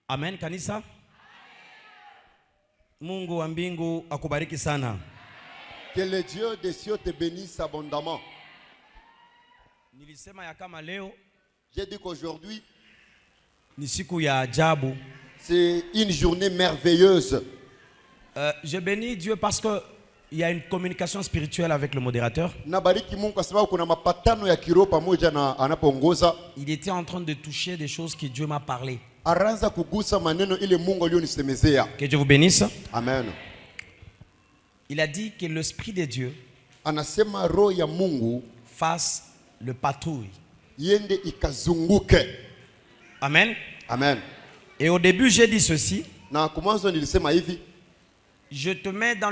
Amen kanisa. Mungu wa mbingu akubariki sana. Que le Dieu des cieux te bénisse abondamment. Nilisema ya kama leo J'ai dit qu'aujourd'hui ni siku ya ajabu. c'est une journée merveilleuse. Je bénis Dieu parce que il y a une communication spirituelle avec le modérateur. Nabariki Mungu kwa sababu kuna mapatano ya kiroho pamoja na anapoongoza. Il était en train de toucher des choses que Dieu m'a parlé. Aranza kugusa maneno ile Mungu alionisemezea. Que Dieu vous bénisse. Amen. Il a dit que l'esprit de Dieu Anasema roho ya Mungu fasse le patrouille. yende ikazunguke. Amen. Amen. Et au début j'ai dit ceci. Na kumwanzo nilisema hivi, Je te mets dans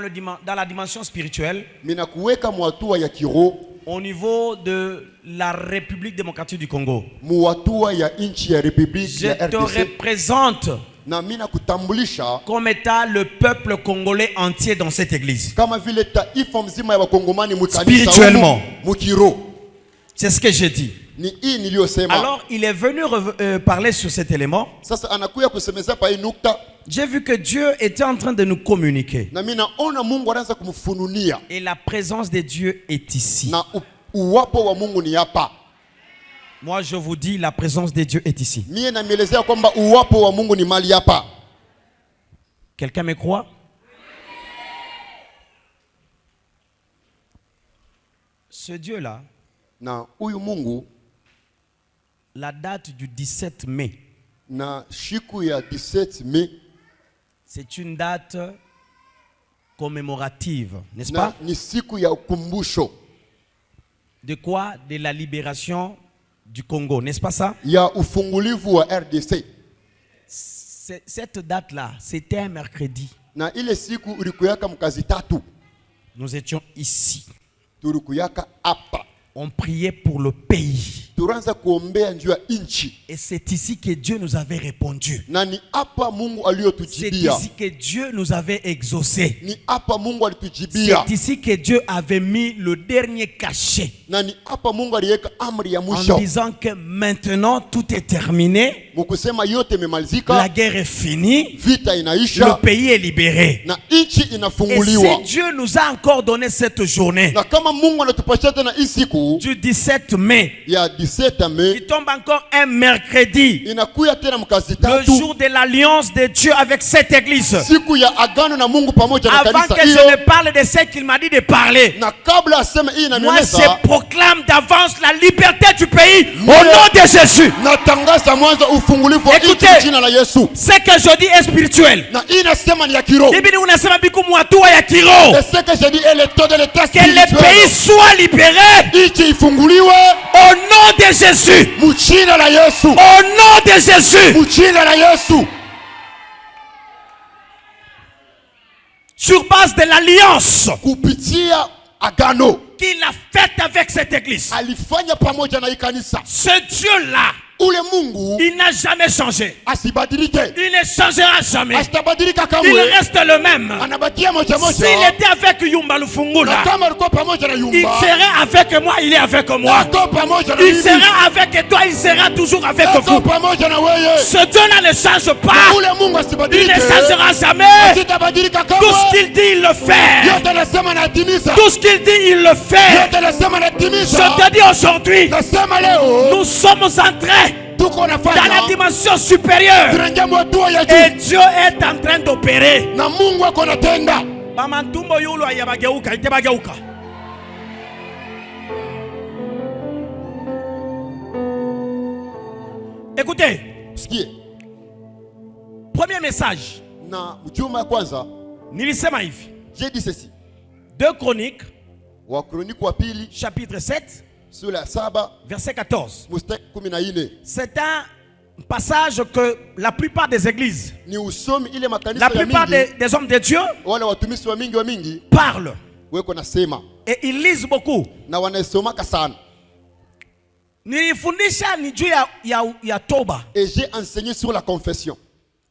la dimension spirituelle mina kuweka mwatua ya kiroho au niveau de la République démocratique du Congo. muwatua ya nchi ya Republique Je ya te RDC. représente Na mina kutambulisha comme étant le peuple congolais entier dans cette église. kama vile taifa mzima ya wakongomani mukanisa Spirituellement. mukiro. C'est ce que j'ai dit. Ni hii niliyosema. Alors il est venu parler sur cet élément. Sasa anakuya kusemeza pa hii nukta. J'ai vu que Dieu était en train de nous communiquer. Na mina ona Mungu anaanza kumfununia. Et la présence de Dieu est ici. Na uwapo wa Mungu ni hapa. Moi je vous dis, la présence de Dieu est ici. Mie namelezea kwamba uwapo wa Mungu ni mali hapa. Quelqu'un me croit? Ce Dieu-là, Na huyu Mungu la date du 17 mai, na shiku ya 17 mai c'est une date commémorative, n'est-ce na pas? ni siku ya ukumbusho De quoi? De la libération du Congo, n'est-ce pas ça? ya ufungulivu wa RDC. Cette date-là, c'était un mercredi. Na ile siku ulikuyaka mkazi tatu. Nous étions ici. Tulikuyaka hapa. On priait pour le pays. Turanza kuombea njuu ya inchi. Et c'est ici que Dieu nous avait répondu. Na ni hapa Mungu C'est aliyotujibia. ici que Dieu nous avait exaucé. Ni hapa Mungu alitujibia. C'est ici que Dieu avait mis le dernier cachet. Na ni hapa Mungu aliweka amri ya En mwisho. disant que maintenant tout est terminé. Mukusema yote imemalizika. La guerre est finie. Vita Le inaisha. pays est libéré. Na inchi Et inafunguliwa. si Dieu nous a encore donné cette journée Na kama Mungu anatupashia tena hii siku du 17 mai, ya 17 Mei qui tombe encore un mercredi, inakuya tena mkazi le tatu. jour de l'alliance de Dieu avec cette église. Siku ya agano na Mungu pamoja na Avant kanisa que je hiyo. ne parle de ce qu'il m'a dit de parler, Na kabla aseme hii moi inanieleza, je proclame d'avance la liberté du pays au nom de Jésus. natangaza mwanzo ufungulivu wa Écoutez. nchi jina la Yesu. Ce que je dis est spirituel. Na hii nasema ni ya kiroho. Biblia unasema biku mwatua ya kiroho. Et ce que je dis est le temps de l'état Que le pays spirituel. soit libéré Nchi ifunguliwe au nom de Jésus. mchina la Yesu. Au nom de Jésus. Mchina la Yesu. Sur base de l'alliance Kupitia agano qu'il a faite avec cette église. alifanya pamoja na hii kanisa. Ce Dieu-là, Ule Mungu il n'a jamais changé. asibadilike. Il ne changera jamais. Asitabadilika Il kamwe. reste le même. Anabakia moja moja. S'il était avec Yumba Na Lufungula, kama alikuwa pamoja na il Yumba. serait avec moi, il est avec moi. Ako pamoja na Il mimi. sera avec toi, il sera toujours avec Ako vous. pamoja na wewe. Ce Dieu-là ne change Na pas. ule Mungu Il asibadilike. ne changera jamais. Asitabadilika Tout kamwe. ce qu'il dit, il le fait. Yote anasema anatimiza. Tout ce qu'il dit, il le fait. Yote anasema Je anatimiza. te dis aujourd'hui, Nasema leo nous sommes entrés tuko dans la nafanya dimension supérieure. tunaingia mwatua ya Et juu. Dieu est en train d'opérer. Na Mungu ako anatenda. Bamantumbo yulo ayabageuka, itebageuka. Écoutez, Sikie. premier message. Na mjuma ya kwanza Nilisema hivi. j'ai dit ceci. 2 Chroniques, Wakoroni wa pili chapitre 7, sura ya 7 verset 14. mstari 14. C'est un passage que la plupart des églises, Ni usomi ile makanisa la ya plupart mingi des hommes de Dieu wale watumishi wa mingi parlent. weko nasema Et ils lisent beaucoup. na wanaisomaka sana. Nilifundisha ni juu ya toba. Et j'ai enseigné sur la confession.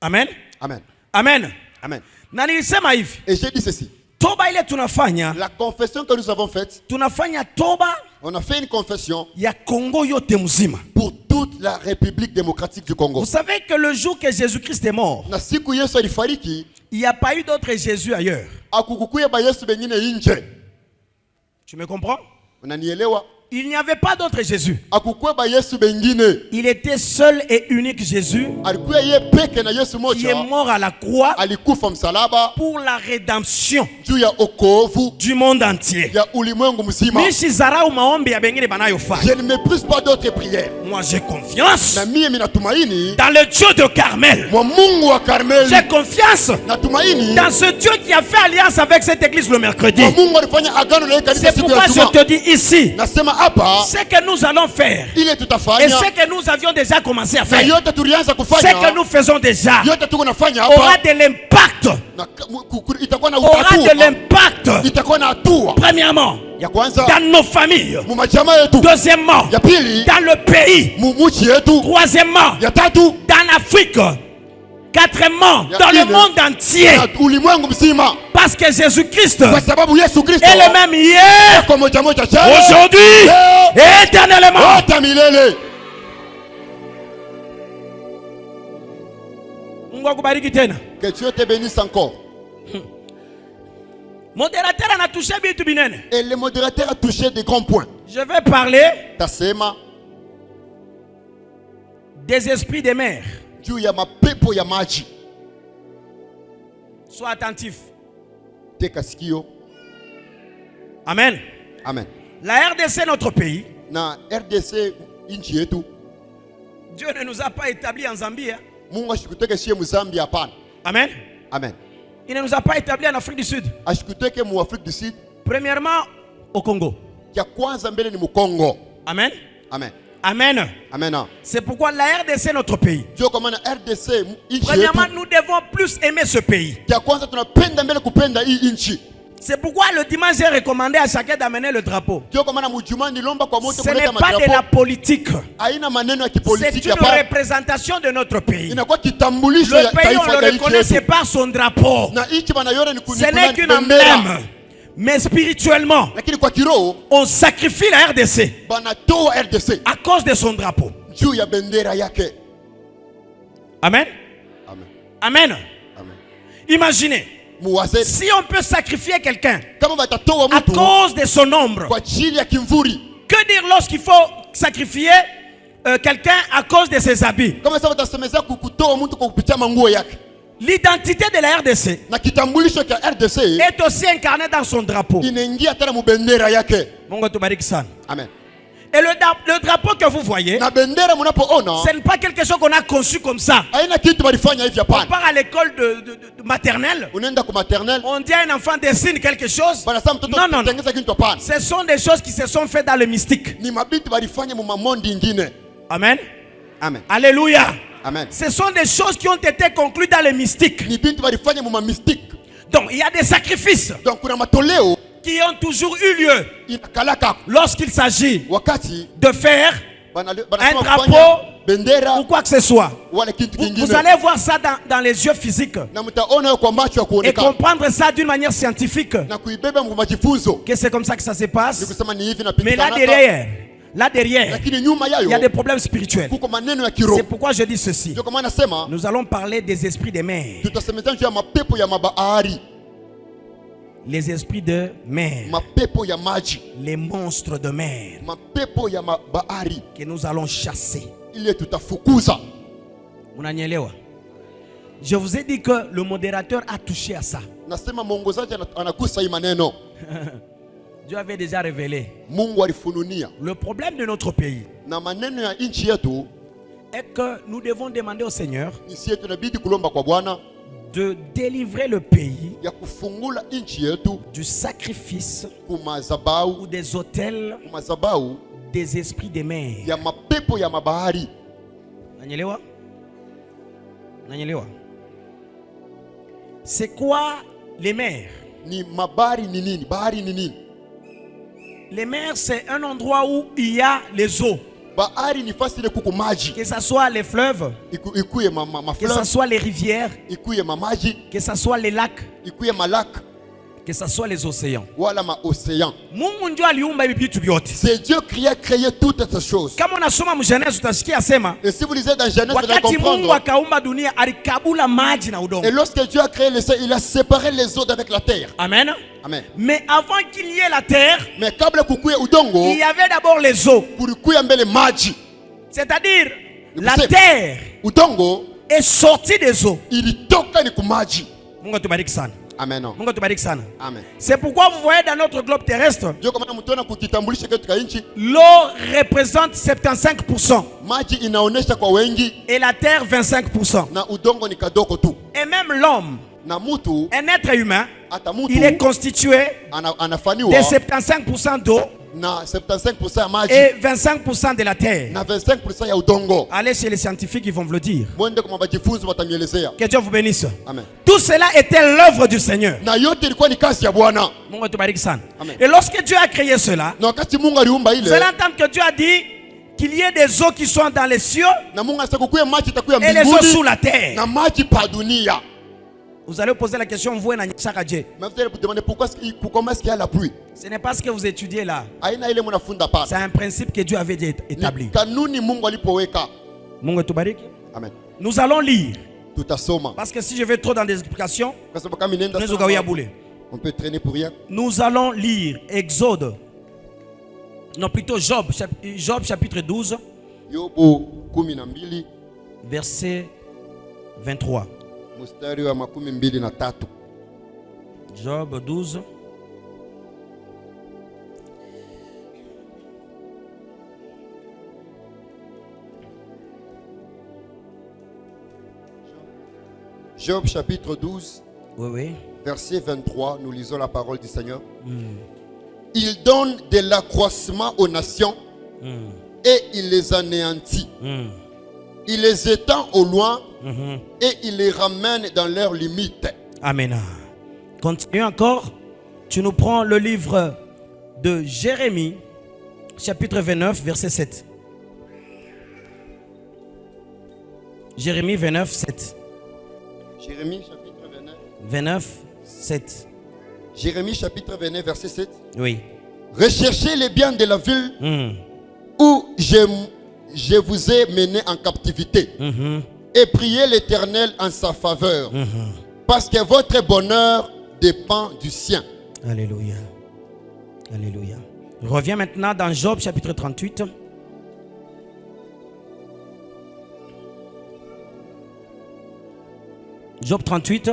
Amen. Amen. Amen. Amen. Na nilisema hivi. Et j'ai dit ceci. Toba ile tunafanya, La confession que nous avons faite, tunafanya toba on a fait une confession ya Kongo yote mzima. pour toute la République démocratique du Congo. Vous savez que le jour que Jésus-Christ est mort, Na siku Yesu alifariki, il n'y a pas eu d'autre Jésus ailleurs. akukukuya ba Yesu bengine nje. Tu me comprends? Unanielewa? Il n'y avait pas d'autre Jésus. Akukuya ba Yesu bengine. Il était seul et unique Jésus Alikuya ye peke na Yesu qui est moja. mort à la croix Alikufa msalaba pour la rédemption juu ya okovu du monde entier. ya ulimwengu mzima. Mishi zarau maombi ya bengine banayofanya. Je ne méprise pas d'autres prières. Moi j'ai confiance Na mie minatumaini dans le Dieu de Carmel. mwa Mungu wa Karmeli. J'ai confiance Natumaini dans ce Dieu qui a fait alliance avec cette église le mercredi. mwa Mungu alifanya agano na kanisa C'est siku pourquoi ya je Juma. te dis ici, Nasema hapa ce que nous allons faire ile et tutafanya ce que nous avions déjà commencé à na faire, yote tulianza ce que kufanya nous faisons déjà yote tuko nafanya aura hapa de l'impact. na itakuwa na Aura de utatua, l'impact. itakuwa na hatua Premièrement, ya kwanza dans nos familles. mu majamaa yetu, Deuxièmement, ya pili dans le pays. mu muchi yetu, Troisièmement, ya tatu dans l'Afrique. Quatrièmement, Ya dans le ine, monde entier. na ulimwengu mzima, Parce que Jésus-Christ kwa sababu Yesu Kristo est le même hier, kwa moja moja jana aujourd'hui leo et éternellement. hata milele. Mungu akubariki tena. Que Dieu te bénisse encore. Modérateur anatouché bitu binene. Et le modérateur a touché des grands points. Je vais parler Tasema des esprits des mers. juu ya mapepo ya maji. Sois attentif. Teka sikio. Amen. Amen. La RDC, notre pays, Na RDC nchi yetu, Dieu ne nous a pas établis en Zambie. Hein? Mungu ashikuteke shie Muzambia hapana. Amen. Amen. Il ne nous a pas établis en Afrique du Sud. Ashikuteke mu Afrique du Sud. Premièrement, au Congo. Ya kwanza mbele ni mu Congo. Amen. Amen. Amen. Amen. C'est pourquoi la RDC, notre pays. Ndio kwa maana RDC nchi Premièrement, yetu. nous devons plus aimer ce pays. Ya kwanza tunapenda mbele kupenda hii nchi. C'est pourquoi le dimanche, j'ai recommandé à chacun d'amener le drapeau. Ndio kwa maana mjuma nilomba kwa moto Ce n'est kuleta pas de la madrapo. politique. Haina maneno ya C'est kipolitiki une hapa. représentation de notre pays. Inakuwa kitambulisho Le ya pays, on taifa le la nchi reconnaît, c'est yetu. par son drapeau. Na nchi banayona ni Ce n'est qu'une bendera. emblème. Mais spirituellement, Lakini kwa kiroho on sacrifie la RDC banatoa RDC à cause de son drapeau. juu ya bendera yake. Amen. Amen. Amen. Amen. Imaginez, Muwaze si on peut sacrifier quelqu'un kama batatoa à mtu cause de son ombre, kwa ajili ya kimvuri, que dire lorsqu'il faut sacrifier quelqu'un à cause de ses habits? kama sasa batasemeza kutoa mtu kwa kupitia manguo yake. L'identité de la RDC Na kitambulisho cha RDC est aussi incarnée dans son drapeau. inaingia tena mu bendera yake. Mungu tubariki sana. Amen. Et le drapeau que vous voyez, Na bendera munapoona ce n'est pas quelque chose qu'on a conçu comme ça. haina kitu balifanya hivi On hapana. part à l'école de maternelle, Unaenda ku maternelle on dit à un enfant dessine quelque chose. banasema mtoto Non, non, non. tengeza kitu hapana. Ce sont des choses qui se sont faites dans le mystique. Ni mabiti balifanya mu mamondi ingine. Amen. Amen. Alléluia. Amen. Ce sont des choses qui ont été conclues dans le mystique. Ni bintu balifanya mu mamystike. Donc il y a des sacrifices Donc kuna matoleo qui ont toujours eu lieu inakalaka lorsqu'il s'agit wakati de faire banasema un kufanya drapeau bendera ou quoi que ce soit. wala kitu Vous kingine. allez voir ça dans les yeux physiques Na mtaona kwa macho ya et kuonekana comprendre ça d'une manière scientifique. na kuibeba mu majifunzo. Que c'est comme ça que ça se Ni passe. kusema ni hivi Mais là napitikana. derrière, Lakini nyuma il y a yayo des problèmes spirituels. kuko maneno ya kiroho. C'est pourquoi je dis ceci. Ndio kwa maana nasema Nous allons parler des esprits des mers. tutasemezana juu ya mapepo ya mabahari, Les esprits de mer. mapepo ya maji, Les monstres de mer mapepo ya mabahari que nous allons chasser. ile tutafukuza. Unanielewa? Je vous ai dit que le modérateur a touché à ça. Nasema mwongozaji anagusa hii maneno. Dieu avait déjà révélé. Mungu alifununia. Le problème de notre pays Na maneno ya nchi yetu est que nous devons demander au Seigneur ni sie tunabidi kulomba kwa Bwana de délivrer le pays ya kufungula nchi yetu du sacrifice ou kumazabau des autels des esprits des mers. ya mapepo ya mabahari. Unanielewa? Unanielewa? C'est quoi les mers? Ni mabahari ni nini? Bahari ni nini? Les mers, c'est un endroit où il y a les eaux. Bahari ni fasi ile kuko maji. Que ce soit les fleuves, Ikuye que ce soit les rivières, ikuye mamaji, que ce soit les lacs, ikuye malaka. que ce soit les océans. wala maocéan. Mungu ndio aliumba hivi vitu vyote. C'est Dieu qui a créé toutes ces choses. Kama unasoma Mgenesi utasikia sema Et si vous lisez dans Genèse, vous allez wakati Mungu comprendre. akaumba dunia alikabula maji na udongo. Et lorsque Dieu a créé les cieux, il a séparé les eaux avec la terre. Amen. Amen. Mais avant qu'il y ait la terre, Mais kabla kukuye udongo, il y avait d'abord les eaux. kulikuya mbele maji. C'est-à-dire la Kusema, terre udongo est sortie des eaux. ilitoka ni kumaji. Mungu atubariki sana. Amen. Mungu atubariki sana. Amen. C'est pourquoi vous voyez dans notre globe terrestre, Ndio kwa maana mtuona kukitambulisha katika nchi, l'eau représente 75% maji inaonesha kwa wengi et la terre 25%. na udongo ni kadoko tu. Et même l'homme, Na mutu, un être humain, hata mutu il est constitué anafaniwa de 75% d'eau na 75% ya maji et 25% de la terre. na 25% ya udongo. Allez chez les scientifiques, ils vont vous le dire. Mwende kwa majifunzo watamielezea. Que Dieu vous bénisse. Amen. Tout cela était l'œuvre du Seigneur. Na yote ilikuwa ni kazi ya Bwana. Mungu atubariki sana. Amen. Et lorsque Dieu a créé cela, Na wakati Mungu aliumba vous allez ile, entendre que Dieu a dit qu'il y ait des eaux qui sont dans les cieux na Mungu asikukuye maji itakuya et les eaux sous mbinguni la terre. na maji pa dunia. Vous allez poser la question, vous et chaque Dieu. Mais vous allez vous demander pourquoi est-ce qu'il y a la pluie? Ce n'est pas ce que vous étudiez là. Aina ile mnafunda pale. C'est un principe que Dieu avait déjà établi. Ni kanuni Mungu alipoweka. Mungu atubariki. Amen. Nous allons lire. Tutasoma. Parce que si je vais trop dans des explications, Kwa sababu kama inaenda nous sana, allons boule. on peut traîner pour rien. Nous allons lire Exode. Non, plutôt Job, Job chapitre 12, Yobu 12 verset 23. mstari wa 23. Job 12. Job chapitre 12, Oui, oui. verset 23, nous lisons la parole du Seigneur. Il donne de l'accroissement aux nations et il les anéantit. Il les étend au loin et il les ramène dans leurs limites. Amen. Continue encore. Tu nous prends le livre de Jérémie, chapitre 29, verset 7. Jérémie 29, 7. Jérémie chapitre 29. 29, 7. Jérémie chapitre 29, verset 7. Oui. Recherchez les biens de la ville où je vous ai mené en captivité et priez l'Éternel en sa faveur parce que votre bonheur dépend du sien. Alléluia. Alléluia. Reviens maintenant dans Job chapitre 38. Job 38.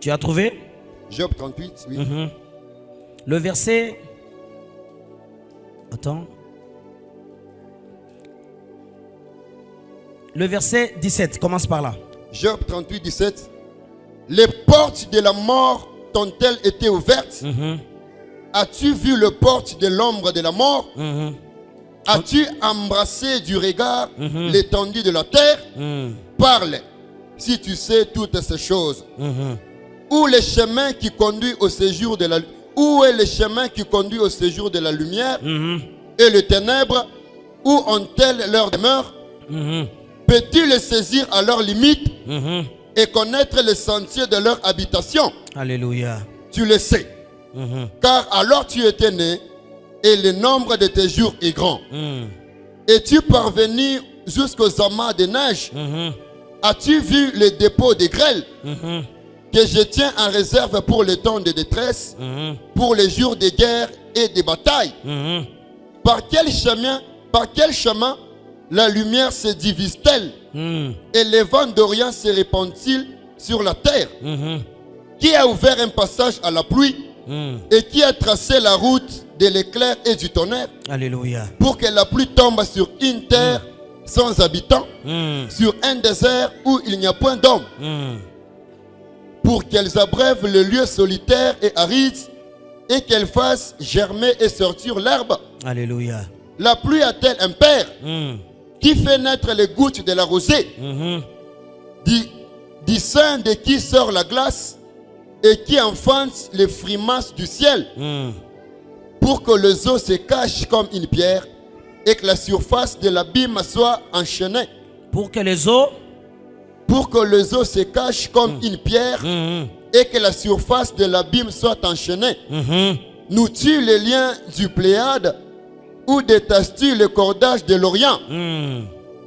Tu as trouvé? Job 38, oui. Le verset... Attends. Le verset 17, commence par là. Job 38, 17. Les portes de la mort t'ont-elles été ouvertes? As-tu vu les portes de l'ombre de la mort? As-tu embrassé du regard l'étendue de la terre? Parle, si tu sais toutes ces choses. Où le chemin qui conduit au séjour de la Où est le chemin qui conduit au séjour de la lumière et les ténèbres? Où ont-elles leur demeure? Peux-tu les saisir à leurs limites et connaître les sentiers de leur habitation? Alléluia. Tu le sais. Car alors tu étais né et le nombre de tes jours est grand. Es-tu parvenu jusqu'aux amas de neige? As-tu vu les dépôts de grêle que je tiens en réserve pour les temps de détresse, pour les jours de guerre et de bataille? Par quel chemin la lumière se divise-t-elle et le vent d'Orient se répand-il sur la terre? Qui a ouvert un passage à la pluie et qui a tracé la route de l'éclair et du tonnerre? Alléluia. Pour que la pluie tombe sur une terre sans habitants, sur un désert où il n'y a point d'homme, pour qu'elles abrèvent le lieu solitaire et aride et qu'elles fassent germer et sortir l'herbe. Alléluia. La pluie a-t-elle un père qui fait naître les gouttes de la rosée, du sein de qui sort la glace et qui enfante les frimasses du ciel, pour que les eaux se cachent comme une pierre et que la surface de l'abîme soit enchaînée. Pour que les eaux Pour que les eaux se cachent comme une pierre et que la surface de l'abîme soit enchaînée. Nous tues les liens du Pléiade ou détasses-tu le cordage de l'Orient?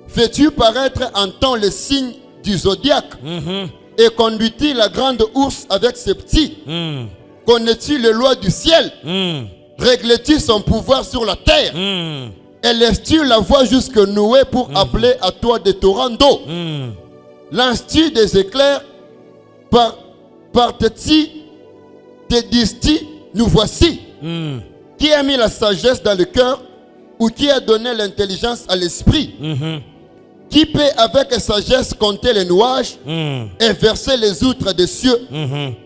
Fais-tu paraître en temps les signes du zodiaque? Et conduis-tu la grande ours avec ses petits? Connais-tu les lois du ciel? Règles-tu son pouvoir sur la terre? Et laisses-tu la voie jusque Noé pour appeler à toi des torrents d'eau? Lances-tu des éclairs? Partes-tu? Te dis-tu, nous voici? Qui a mis la sagesse dans le cœur? Ou qui a donné l'intelligence à l'esprit? Qui peut avec sagesse compter les nuages et verser les outres des cieux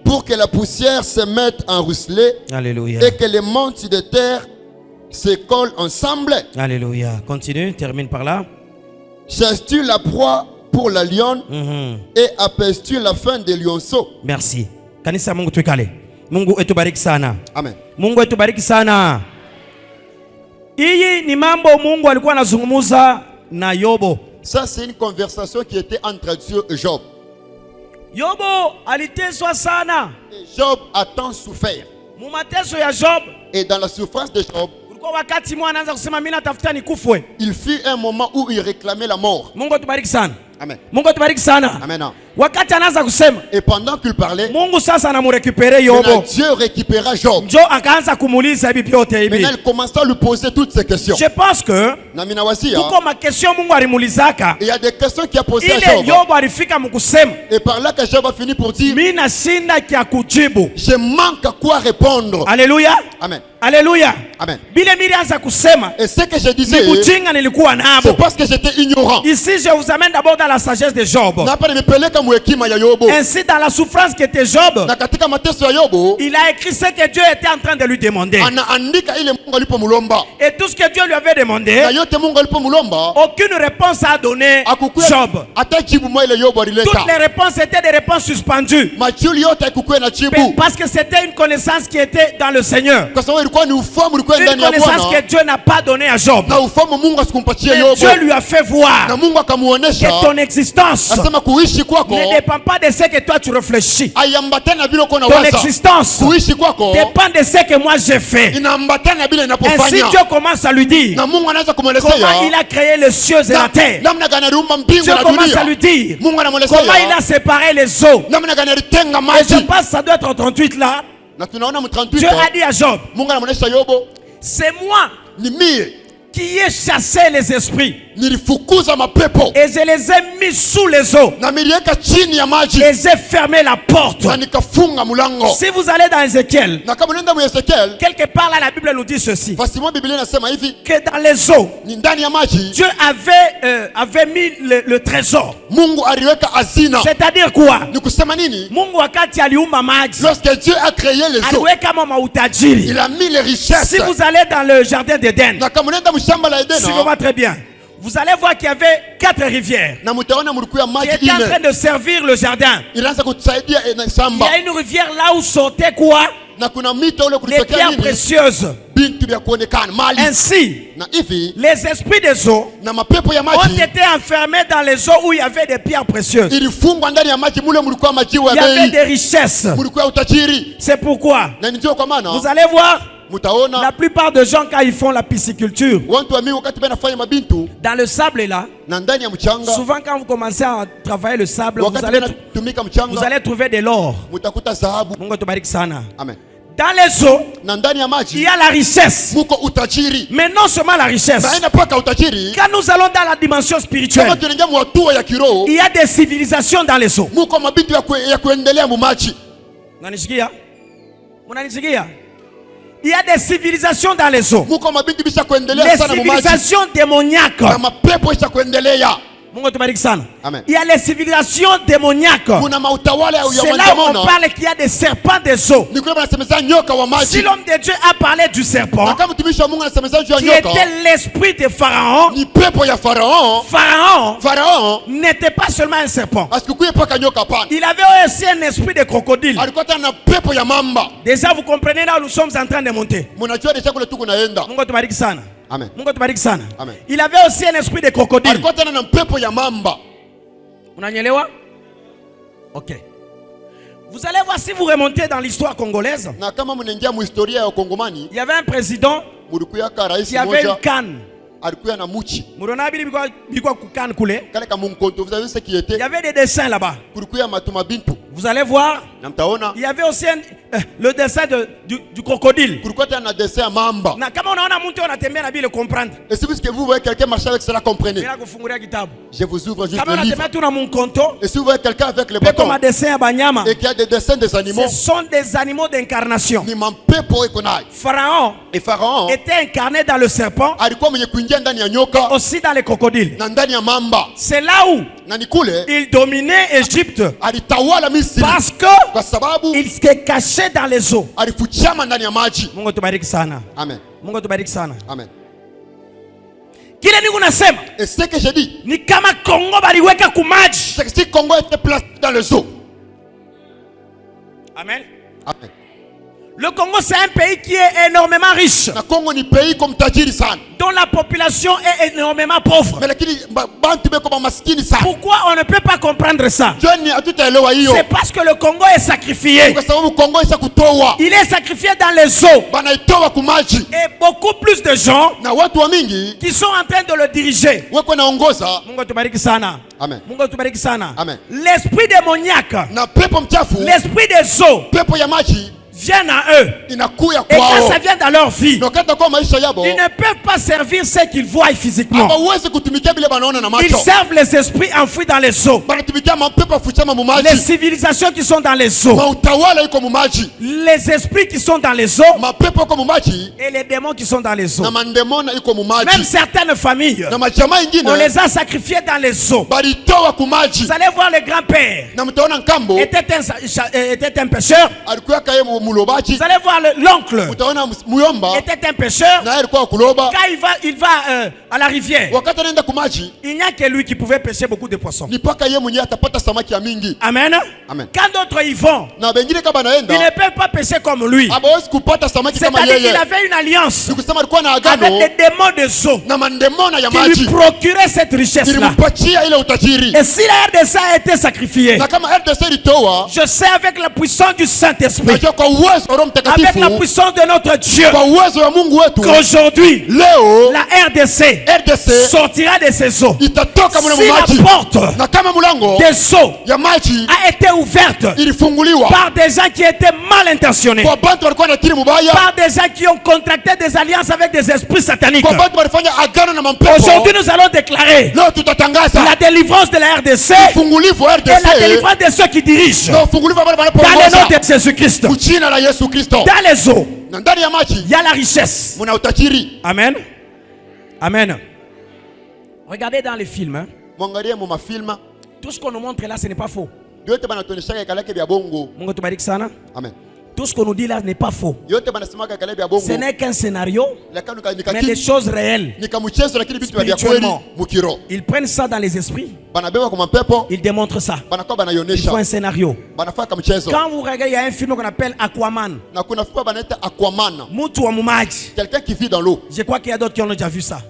pour que la poussière se mette en ruisseler? Alléluia. Et que les monts de terre se collent ensemble? Alléluia. Continue, termine par là. Chasses-tu la proie pour la lionne et apaises-tu la faim des lionceaux? Merci. Kanisa Mungu tuikale. Mungu etubariki sana. Amen. Mungu etubariki sana. Hii ni mambo Mungu alikuwa anazungumza na Yobo. Ça, c'est une conversation qui était entre Dieu et Job. Yobo aliteswa sana. Et Job a tant souffert. Mu mateso ya Job, Et dans la souffrance de Job, ulikuwa wakati mwana anaanza kusema mimi natafuta nikufwe. il fut un moment où il réclamait la mort. Mungu atubariki sana. Amen. Mungu atubariki sana. Amen. Wakati anaanza kusema, Et pendant qu'il parlait, Mungu sasa anamurekupere maintenant, Yobo. Dieu récupéra Job. Njo akaanza kumuuliza hivi vyote hivi. Maintenant, il commença à lui poser toutes ces questions. Je pense que Namina wasia, kuko makestion Mungu alimuulizaka. il y a des questions qu'il a posées à Ile Job. Yobo alifika mkusema, Et par là que Job a fini pour dire, mimi nashinda kia kujibu. je manque à quoi répondre. Alléluia. Amen. Alléluia. Amen. Bile milianza kusema, Et ce que je ni disais, ujinga nilikuwa nabo. c'est parce que j'étais ignorant. Ici je vous amène d'abord dans la sagesse de Job. Na hapa nimepeleka mwekima ya Yobo. Ainsi dans la souffrance qui était Job, Na katika mateso ya Yobo, il a écrit ce que Dieu était en train de lui demander. anaandika ile Mungu alipomulomba. Et tout ce que Dieu lui avait demandé, Na yote Mungu alipomulomba, aucune réponse a donné akukuya Job. hata jibu moja ile Yobo alileta. Toutes les réponses étaient des réponses suspendues. Majibu yote haikukuwa na jibu. Parce que c'était une connaissance qui était dans le Seigneur. Kwa sababu ilikuwa ni ufahamu ulikuwa Une ndani ya connaissance Bwana. que Dieu n'a pas donnée à Job. Na ufahamu Mungu asikumpatie Mais Yobo. Dieu lui a fait voir Na Mungu akamuonesha que ton existence asema kuishi kwako ne dépend pas de ce que toi tu réfléchis. aiambatana na vile uko na Ton waza. existence Kuishi kwako dépend de ce que moi j'ai fait. inaambatana na vile Ainsi inapofanya. Dieu commence à lui dire Na Mungu anaanza comment kumwelezea il a créé les cieux et la terre. namna gani aliumba mbingu Dieu na commence à dunia. lui dire Mungu comment il anamwelezea a séparé les eaux. namna gani alitenga Et je maji. pense que ça doit être en 38 là. Na tunaona mu 38 Dieu a dit à Job, Mungu anamwonyesha Yobo, c'est moi ni mie qui ai chassé les esprits nilifukuza mapepo et je les ai mis sous les eaux na niliweka chini ya maji et j'ai fermé la porte. na nikafunga mlango. Si vous allez dans Ézéchiel, Na kama unaenda mu Ezekiel, quelque part là la Bible nous dit ceci, basi mwa Biblia inasema hivi, que dans les eaux, ni ndani ya maji Dieu avait mis le trésor. Mungu aliweka hazina. C'est-à-dire quoi? Ni kusema nini? Mungu wakati aliumba maji, Lorsque Dieu a créé les eaux, aliweka mama utajiri. il a mis les richesses. Si vous allez dans le jardin d'Éden, Na kama unaenda mu shamba la Edena, suivez-moi très bien, vous allez voir qu'il y avait 4 rivières na mutaona mulikuwa qui maji étaient en train ine de servir le jardin. ilianza kutusaidia na Il y shamba, a une rivière là où sortait quoi? na kuna mito ule Les kulitokea pierres nini? précieuses. Bintu vya kuonekana mali. Ainsi, Na hivi les esprits des eaux na mapepo ya ont maji été enfermés dans les eaux où il y avait des pierres précieuses. ilifungwa ndani ya maji, mule mulikuwa majiwa Il y ya avait bei, des richesses. mulikuwa utajiri. C'est pourquoi Na ndio kwa maana vous allez voir la mutaona plupart des gens quand ils font la pisciculture watu wa mingi wakati banafanya mabintu dans le sable là, na ndani ya mchanga, souvent quand vous commencez à travailler le sable, vous wakati allez banatumika mchanga trouver de l'or. mutakuta dhahabu. Mungu tubariki sana. Amen. Dans les eaux, Na ndani ya il maji y a la richesse. muko utajiri. Mais non seulement la richesse. Na ina paka utajiri, Quand nous allons dans la dimension spirituelle, kama tunaingia mu hatua ya kiroho, il y a des civilisations dans les eaux. muko mabintu ya kuendelea mu maji. Unanisikia? Unanisikia? Il y a des civilisations dans les eaux. Muko mabintu bisha kuendelea Les sana mu maji. civilisations démoniaques. Na mapepo isha kuendelea. Mungu tubariki sana. Amen. Il y a les civilisations démoniaques. Kuna mautawala ya C'est là où on wanyama. parle qu'il y a des serpents des eaux. Ni kule banasemeza nyoka wa Si maji. l'homme de Dieu a parlé du serpent, Na kama mtumishi wa Mungu anasemeza juu ya qui nyoka, était l'esprit de Pharaon, ni pepo ya Farao. Pharaon Farao n'était pas seulement un serpent. asikuye paka nyoka hapana. Il avait aussi un esprit de crocodile. Alikuwa tena na pepo ya mamba. Déjà, vous comprenez là où nous sommes en train de monter. Mnajua deja kule tuko naenda. Mungu tubariki sana. Amen. Mungu tubariki sana. Amen. Il avait aussi un esprit de crocodile. Alikuwa tena na pepo ya mamba. Unanyelewa? Ok. Vous allez voir si vous remontez dans l'histoire congolaise. Na kama mnaingia mu historia ya Kongomani, Il y avait un président mulikuya ka rais qui avait une moja canne. alikuya na muchi. Kale ka munkonto, vous avez vu ce qui Il était? y avait des dessins là-bas. Kulikuya matuma bintu. Vous allez voir. Na mtaona. Il y avait aussi le dessin du crocodile. Kulikuwa tena na dessin ya mamba. Na kama unaona mtu anatembea na bila comprendre. Et si vous voyez quelqu'un marcher avec cela, comprenez. Bila kufungulia kitabu. Je vous ouvre juste Kama le livre. unatembea tu na munkonto. Et si vous voyez quelqu'un avec les Pe bâtons comme dessin ya banyama. et qui a des dessins des animaux, Ce sont des animaux d'incarnation. ni mampepo iko nayo. Pharaon Et Pharaon était incarné dans le serpent, alikuwa mwenye kuingia ndani ya nyoka aussi dans les crocodiles. na ndani ya mamba. C'est là où Na ni kule il dominait Égypte alitawala Misri parce que kwa sababu il se cachait dans les eaux. alifuchama ndani ya maji. Mungu tubariki sana. Amen. Mungu tubariki sana. Amen. Kile niko nasema Et ce que j'ai dit, ni kama Kongo baliweka kumaji. c'est que si Congo était placé dans les eaux. Amen. Amen. Le Congo, c'est un pays qui est énormément riche, Na Congo ni pays comme tajiri sana. dont la population est énormément pauvre. Mais lakini bantu beko ba maskini sana. Pourquoi on ne peut pas comprendre ça? Joni hatutaelewa hiyo. C'est parce que le Congo est sacrifié. Kwa sababu Congo isa kutoa. Il est sacrifié dans les eaux. Banaitoa kumaji. Et beaucoup plus de gens Na watu wa mingi qui sont en train de le diriger. weko naongoza. Mungu tubariki sana. Amen. Mungu tubariki sana. Amen. L'esprit démoniaque, Na pepo mchafu, l'esprit des eaux pepo ya maji vient à eux. inakuya Et quand kwao. ça vient dans leur vie, Na wakati kwa maisha yabo, ils ne peuvent pas servir ce qu'ils voient physiquement. hawawezi kutumikia bila banaona na Ils macho. servent les esprits enfouis dans les eaux. Banatumikia mapepo afuchama mu Les maji. civilisations qui sont dans les eaux. Mautawala iko mu maji. Les esprits qui sont dans les eaux. Mapepo iko mu maji Et les démons qui sont dans les eaux. na mandemona iko mu Même maji. certaines familles, Na majamaa ingine on les a sacrifiés dans les eaux. balitoa ku maji. Vous allez voir le grand-père. Na mtaona nkambo Était un pêcheur. alikuwa kaye mulobaji. Vous allez voir l'oncle. Utaona muyomba Était un pêcheur. na alikuwa kuloba. Quand il va à la rivière, Wakati anaenda ku maji il n'y a que lui qui pouvait pêcher beaucoup de poissons. ni paka yeye mwenyewe atapata samaki ya mingi. Amen. Amen. Quand d'autres y vont, Na bengine kama ils ne naenda peuvent pas pêcher comme lui. hawezi kupata samaki kama C'est-à-dire qu'il yeye. avait une alliance Ni kusema alikuwa na avec agano les démons des eaux na mandemona ya qui lui maji. procuraient cette richesse-là. Ilimpatia ile utajiri. Et si la RDC a été sacrifiée, Na kama RDC ilitoa, je sais avec la puissance du Saint-Esprit, najua kwa uwezo wa Roho avec Mtakatifu, la puissance de notre Dieu, kwa uwezo wa Mungu wetu, qu'aujourd'hui, leo la RDC sortira de ses eaux. itatoka mule Si maji. la porte Na kama mlango des eaux ya maji a été ouverte ilifunguliwa par des gens qui étaient mal intentionnés, kwa bantu walikuwa na akili mubaya, par des gens qui ont contracté des alliances avec des esprits sataniques. kwa bantu walifanya agano na mampepo. Aujourd'hui, nous allons déclarer Leo tutatangaza la délivrance de la RDC ufungulifu wa et la RDC délivrance de ceux qui dirigent na ufungulifu wa wale dans le wanapoongoza nom de Jésus-Christ. jina la Yesu Kristo. Dans les eaux, Na ndani ya maji il y a la richesse. muna utajiri. Amen. Amen. Regardez dans les films, hein. Mwangalie mu mafilma Tout ce qu'on nous montre là, ce n'est pas faux. yote banatuonyesha ikaleke vya bongo. Mungu tubariki sana. Amen. Tout ce qu'on nous dit là n'est pas faux. Yote banasemaka ikaleke vya bongo. Ce n'est qu'un scénario, Lakini mais des choses réelles. nikamchezo lakini vitu vya kweli Spirituellement. mukiro. Ils prennent ça dans les esprits, Banabeba kwa mapepo, ils démontrent ça. banakuwa Ils font banaionesha. un scénario. Banafanya kama mchezo. Quand vous regardez, il y a un film qu'on appelle Aquaman. Na kuna fupa banaita Aquaman. Mutu wa mumaji. Quelqu'un qui vit dans l'eau. Je crois qu'il y a d'autres qui ont déjà vu ça.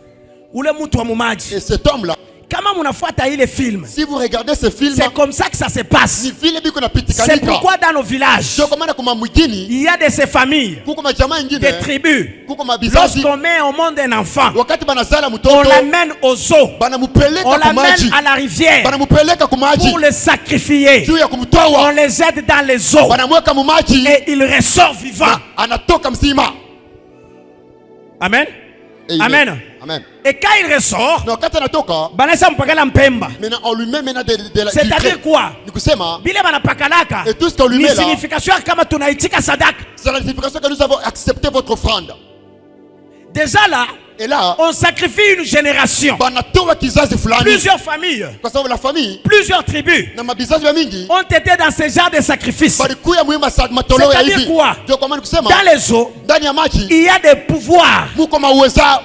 Ule mutu wa mumaji. Et cet homme-là, Kama munafuata ile film, si vous regardez ce film, c'est comme ça que ça se passe. ni vile biko na C'est pitikanika. pourquoi dans nos villages, Sio kwa maana kuma mjini, il y a de ces familles, kuko majamaa ingine, des tribus. kuko mabizazi, Lorsqu'on met au monde un enfant, wakati banazala on mtoto, l'amène aux eaux, banamupeleka on kwa maji, l'amène à la rivière banamupeleka kwa maji, pour le sacrifier. juu ya On kumtoa, les jette dans les eaux banamweka mu maji, et il ressort vivant. na anatoka mzima. Amen. Amen. Amen. Et quand il ressort, Na wakati anatoka, banasa mpakala mpemba. maintenant on lui met maintenant de la C'est-à-dire quoi? Ni kusema, Bile banapakalaka et tout ce qu'on lui ni met là, signification kama tunaitika sadaka. c'est la signification que nous avons accepté votre offrande. Déjà là, Et là, on sacrifie une génération. banatoa kizazi fulani, Plusieurs familles, kwa sababu la famille plusieurs tribus na mabizazi ya mingi ont été dans ce genre de sacrifice. balikuya muhimu matoleo ya C'est-à-dire hivi. quoi? Ndio kwa maana kusema Dans les eaux, ndani ya maji il y a des pouvoirs muko mauweza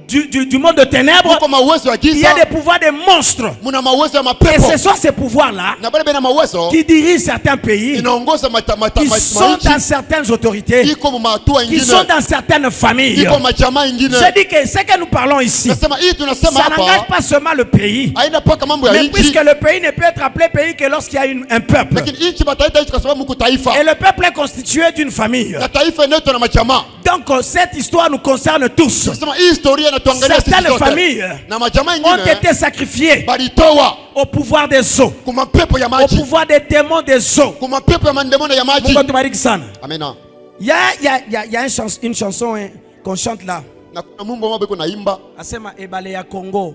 du monde de ténèbres, muko mawezo ya il y a giza, des pouvoirs de monstres. muna mawezo ya Et mapepo. ce sont ces pouvoirs-là Na bale bena mawezo qui dirigent certains pays, inaongoza qui sont dans certaines autorités, iko mahatua qui ingine, sont dans certaines familles. iko majama ingine. Je dis que ce que nous parlons ici, Nasema hii tunasema ça n'engage hapa pas seulement le pays, haina paka mambo ya mais nchi, puisque le pays ne peut être appelé pays que lorsqu'il y a un peuple. lakini nchi bataita nchi kwa sababu mko taifa. Et le peuple est constitué d'une famille. Na taifa inaitwa na majama. Donc cette histoire nous concerne tous. Tunasema hii historia inatuangalia sisi Certaines zote. familles Na majama ont ingine été sacrifiées balitoa au pouvoir des eaux, kuma pepo ya au maji, pouvoir des démons des eaux. kuma pepo ya mandemona ya maji. Mungu atubariki sana. Amena. Il y a une chanson hein, qu'on chante là. Na kuna mumbo mabeko naimba, Asema ebale ya Congo.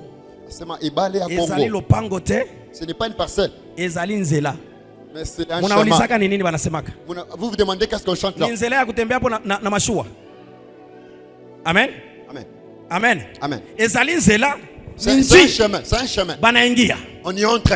asema ibale ya Ezali Kongo. lopango te, Ce n'est pas une parcelle, ezali nzela. mais c'est un chemin. Munaulizaka ni nini banasemaka? Vous vous demandez qu'est-ce qu'on chante là. Ni nzela ya kutembea hapo na mashua. Amen. Amen. Amen. Amen. Ezali nzela. C'est un Nji chemin, c'est un chemin. banaingia. On y entre.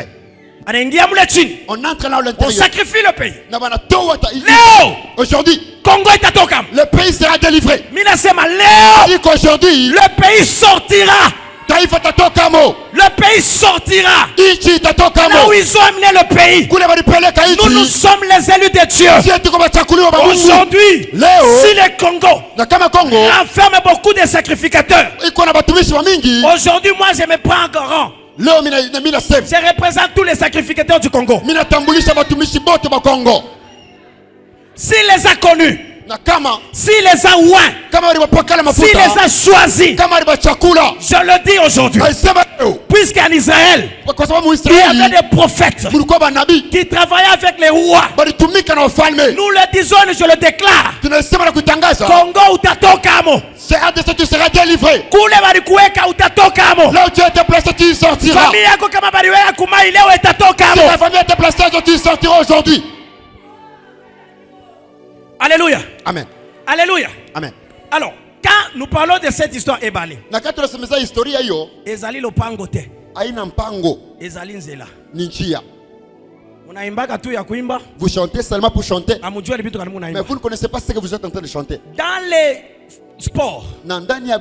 Banaingia mule chini. On entre là à On l'intérieur. sacrifie le pays. Na banatoa ta- Leo Aujourd'hui, Congo itatoka. le pays sera délivré. Mina sema leo Dit qu'aujourd'hui, le pays sortira. taifa tatoka mo. Le pays sortira. Nchi tatoka Là où mo. ils ont amené le pays. Kule balipeleka Nous nchi. sommes les élus de Dieu. Sisi tuko bachakuliwa ba Mungu. Aujourd'hui, Leo, si le Congo na kama Kongo enferme beaucoup de sacrificateurs, iko na batumishi wa mingi, aujourd'hui moi je me prends en rang. leo mina sema, Je représente tous les sacrificateurs du Congo. mina tambulisha batumishi bote ba Kongo. S'il les a connus, Na kama s'il les a oints, kama walipokala s'il les mafuta, a choisis, kama walibachakula, je le dis aujourd'hui, naisema leo puisqu'en Israël, kwa sababu il y avait Israeli des prophètes mulikuwa banabii qui travaillaient avec les rois. balitumika na wafalme. Nous le disons et je le déclare. Tunasema na kutangaza, Congo utatoka amo. c'est RDC, tu seras délivré. Kule balikuweka utatoka amo. Là où tu as été placé, tu y sortiras. Familia yako kama baliweka kumai leo itatoka Si amo. ta famille a été placée, tu y sortiras aujourd'hui. Alléluia. Amen. Alléluia. Amen. Alors, quand nous parlons de cette histoire ebale, Na kati tunasemeza historia hiyo, ezali lopango te, haina mpango, ezali nzela. ni njia. Munaimbaka tu ya kuimba, Vous chantez seulement pour chanter, amujua libitu kani mais munaimba. vous ne connaissez pas ce que vous êtes en train de chanter. Dans les sports Na ndani ya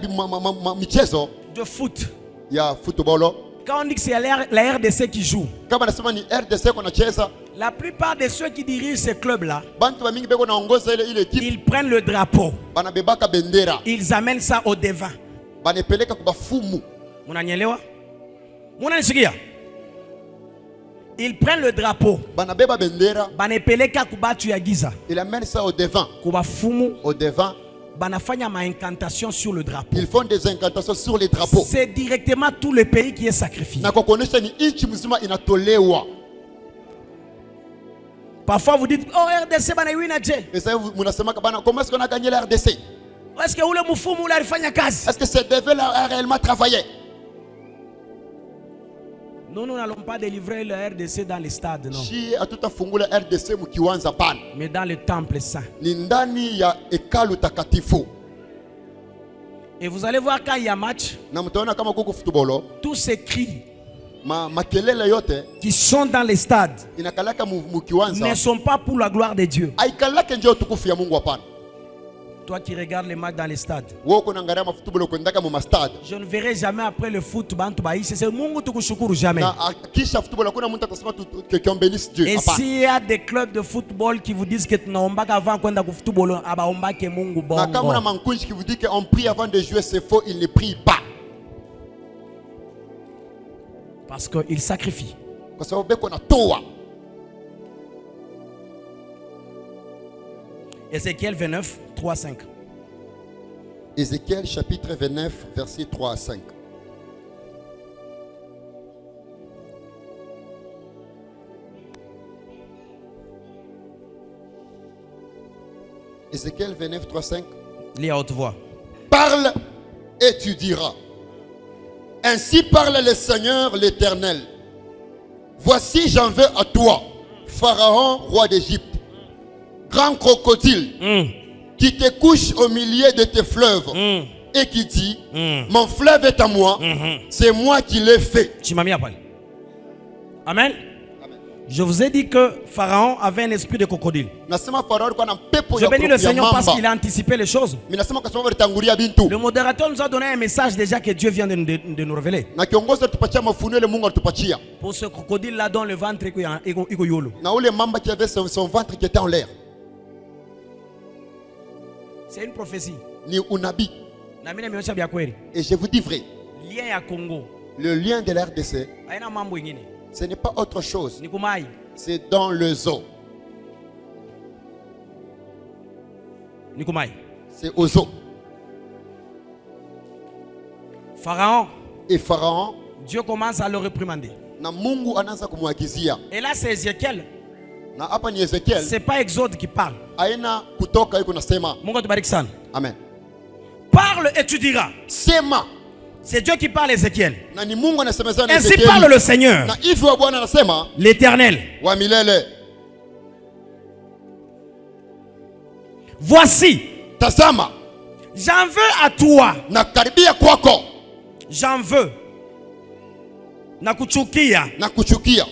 michezo de foot, ya football, quand on dit que c'est la RDC qui joue, kama nasema ni RDC kunacheza, la plupart de ceux qui dirigent ces clubs-là, bantu ba mingi beko naongoza ile équipe, ils prennent le drapeau, banabebaka bendera, ils amènent ça au devant. banepeleka kwa bafumu. Munanielewa? Munanisikia? Ils prennent le drapeau, Banabeba bendera, banepeleka kubatu ya giza, il amène ça au devant. kubafumu, Au devant, banafanya ma-incantation sur le drapeau. ils font des incantations sur les drapeaux. C'est directement tout le pays qui est sacrifié. Na kwa kuonesha ni nchi mzima inatolewa. Parfois vous dites, oh RDC banaiwina je. Et ça vous munasemaka bana, comment est-ce qu'on a gagné la RDC? Est-ce que ule mufumu ule alifanya kazi? Est-ce que ce devil a réellement travaillé? Nous n'allons pas délivrer le RDC dans les stades, non. Shi hatutafungula RDC mkiwanza pana. Mais dans le temple saint. Ni ndani ya hekalu takatifu. Et vous allez voir quand il y a match, Na mtaona kama kuko football, tous ces cris makelele yote qui sont dans les stades inakalaka mkiwanza. ne sont pas pour la gloire de Dieu. Aikalake ndio utukufu ya Mungu hapana. Toi qui regardes les matchs dans les stades, Wewe uko naangalia football kwendaka mu stade. je ne verrai jamais après le foot bantu baishe. C'est Mungu tukushukuru jamais. Na kisha football kuna mtu atasema qu'on bénisse Dieu. Et Hapana. s'il y a des clubs de football qui vous disent que tunaombaka avant kwenda ku football, abaombake Mungu Na kama una bongo. mankunji qui vous dit qu'on prie avant de jouer, c'est faux, il ne prie pas. Parce qu'il sacrifie. Kwa sababu beko na toa. Ézéchiel 29, 3, 5. Ézéchiel chapitre 29, versets 3 à 5. Ézéchiel 29, 3, 5. Lis à haute voix. Parle et tu diras. Ainsi parle le Seigneur l'Éternel. Voici j'en veux à toi, Pharaon, roi d'Égypte, grand crocodile, qui te couche au milieu de tes fleuves et qui dit, mon fleuve est à moi, c'est moi qui l'ai fait. Chimamia pale. Amen. Je vous ai dit que Pharaon avait un esprit de crocodile. Nasema Farao alikuwa na pepo Je bénis le Seigneur parce qu'il mamba. a anticipé les choses. Mimi nasema kwa sababu alitangulia bintu. Le modérateur nous a donné un message déjà que Dieu vient de nous révéler. Na kiongozi alitupatia mafunuo ile Mungu alitupatia. Pour ce crocodile là dont le ventre est yolo. Na ule mamba qui avait son ventre qui était en l'air. C'est une prophétie. Ni unabii. Na mimi nimeonyesha bya kweli. Et je vous dis vrai. Lien ya Congo. Le lien de la RDC, Haina mambo ingine. ce n'est pas autre chose. Ni kumai. C'est dans le zoo. Ni kumai. C'est au zoo. Pharaon. Et Pharaon, Dieu commence à le réprimander. na Mungu anaanza kumwagizia. Et là c'est Ézéchiel. Na hapa ni Ezekiel. C'est pas Exode qui parle. Aina kutoka yuko nasema. Mungu atubariki sana. Amen. Parle et tu diras. Sema. C'est Dieu qui parle Ézéchiel. Na ni Mungu anasemezana na Ainsi Ezekiel. parle le Seigneur, Na hivyo wa Bwana anasema l'Éternel. wa milele. Voici, Tazama, j'en veux à toi. na karibia kwako J'en veux. Nakuchukia. na kuchukia.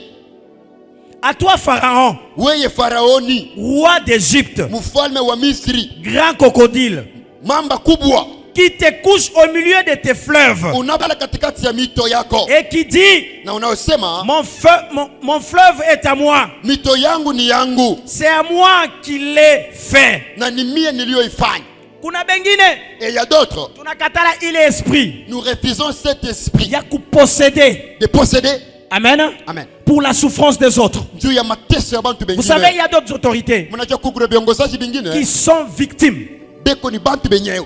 À toi Pharaon, Weye Faraoni, roi d'Égypte, mfalme wa Misri, grand crocodile, mamba kubwa, qui te couche au milieu de tes fleuves unabala katikati ya mito yako. et qui dit, Na unaosema mon fleuve est à moi. mito yangu ni yangu C'est à moi qui l'ai fait. na ni mie niliyoifanya. Kuna bengine, Et il y a d'autres, tunakatala ile esprit nous refusons cet esprit ya kuposséder. de posséder. Amen. Amen. Pour la souffrance des autres. Juu ya mateso ya bantu Vous savez, il y bengine. a d'autres autorités Mnajua kukure viongozaji qui bingine sont victimes. beko ni bantu benyewe.